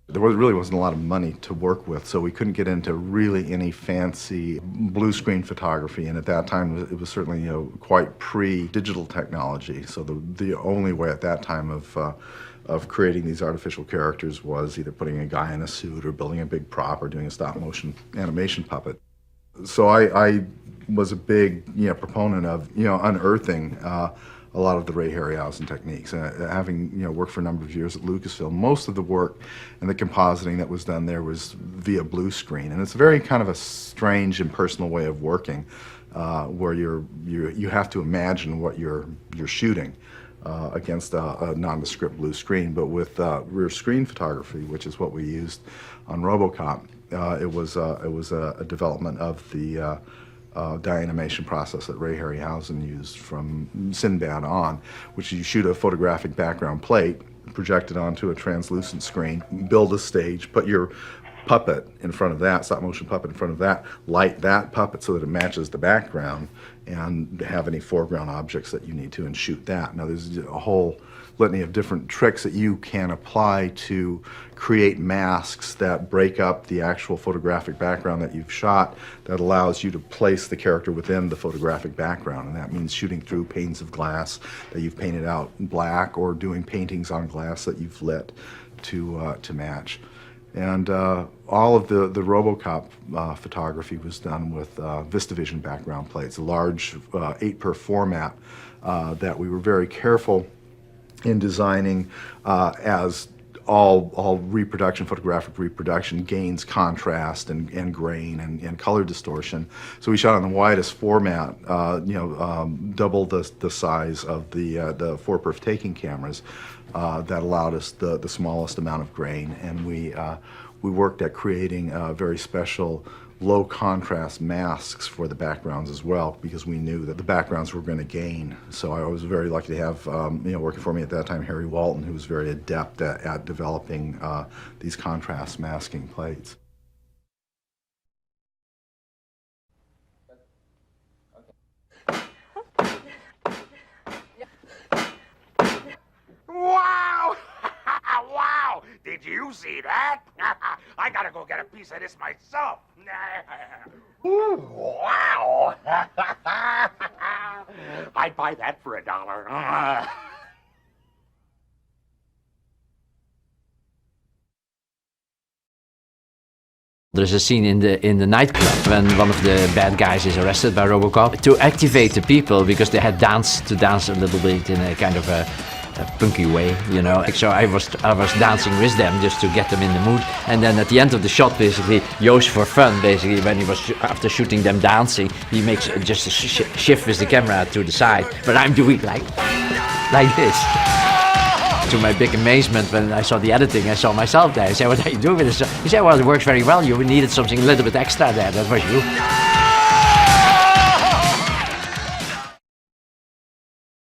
There really wasn't a lot of money to work with, so we couldn't get into really any fancy blue screen photography, and at that time it was certainly quite pre-digital technology. So the only way at that time of creating these artificial characters was either putting a guy in a suit or building a big prop or doing a stop motion animation puppet. So I was a big proponent of unearthing a lot of the Ray Harryhausen techniques. Having worked for a number of years at Lucasfilm, most of the work and the compositing that was done there was via blue screen, and it's a very kind of a strange impersonal way of working, where you have to imagine what you're shooting against a nondescript blue screen. But with rear screen photography, which is what we used on Robocop, it was a development of the dye-animation process that Ray Harryhausen used from Sinbad on, which you shoot a photographic background plate, project it onto a translucent screen, build a stage, put your puppet in front of that, stop motion puppet in front of that, light that puppet so that it matches the background, and have any foreground objects that you need to, and shoot that. Now there's a whole litany of different tricks that you can apply to create masks that break up the actual photographic background that you've shot, that allows you to place the character within the photographic background. And that means shooting through panes of glass that you've painted out in black, or doing paintings on glass that you've lit to match. And all of the Robocop photography was done with VistaVision background plates, a large 8x format that we were very careful in designing, as all reproduction, photographic reproduction, gains contrast and grain and color distortion. So we shot on the widest format, double the size of the 4x taking cameras. That allowed us the smallest amount of grain, and we worked at creating very special low contrast masks for the backgrounds as well, because we knew that the backgrounds were going to gain. So I was very lucky to have working for me at that time Harry Walton, who was very adept at developing these contrast masking plates. Wow! Wow! Did you see that? I gotta go get a piece of this myself. Ooh, wow! I'd buy that for $1. There's a scene in the nightclub when one of the bad guys is arrested by Robocop to activate the people, because they had to dance a little bit in a kind of a punky way, you know. So I was dancing with them just to get them in the mood. And then at the end of the shot, basically, Joost, for fun, basically, when he was after shooting them dancing, he makes just a shift with the camera to the side. But I'm doing like this. To my big amazement, when I saw the editing, I saw myself there. I said, "What are you doing with this?" He said, "Well, it works very well. You needed something a little bit extra there. That was you."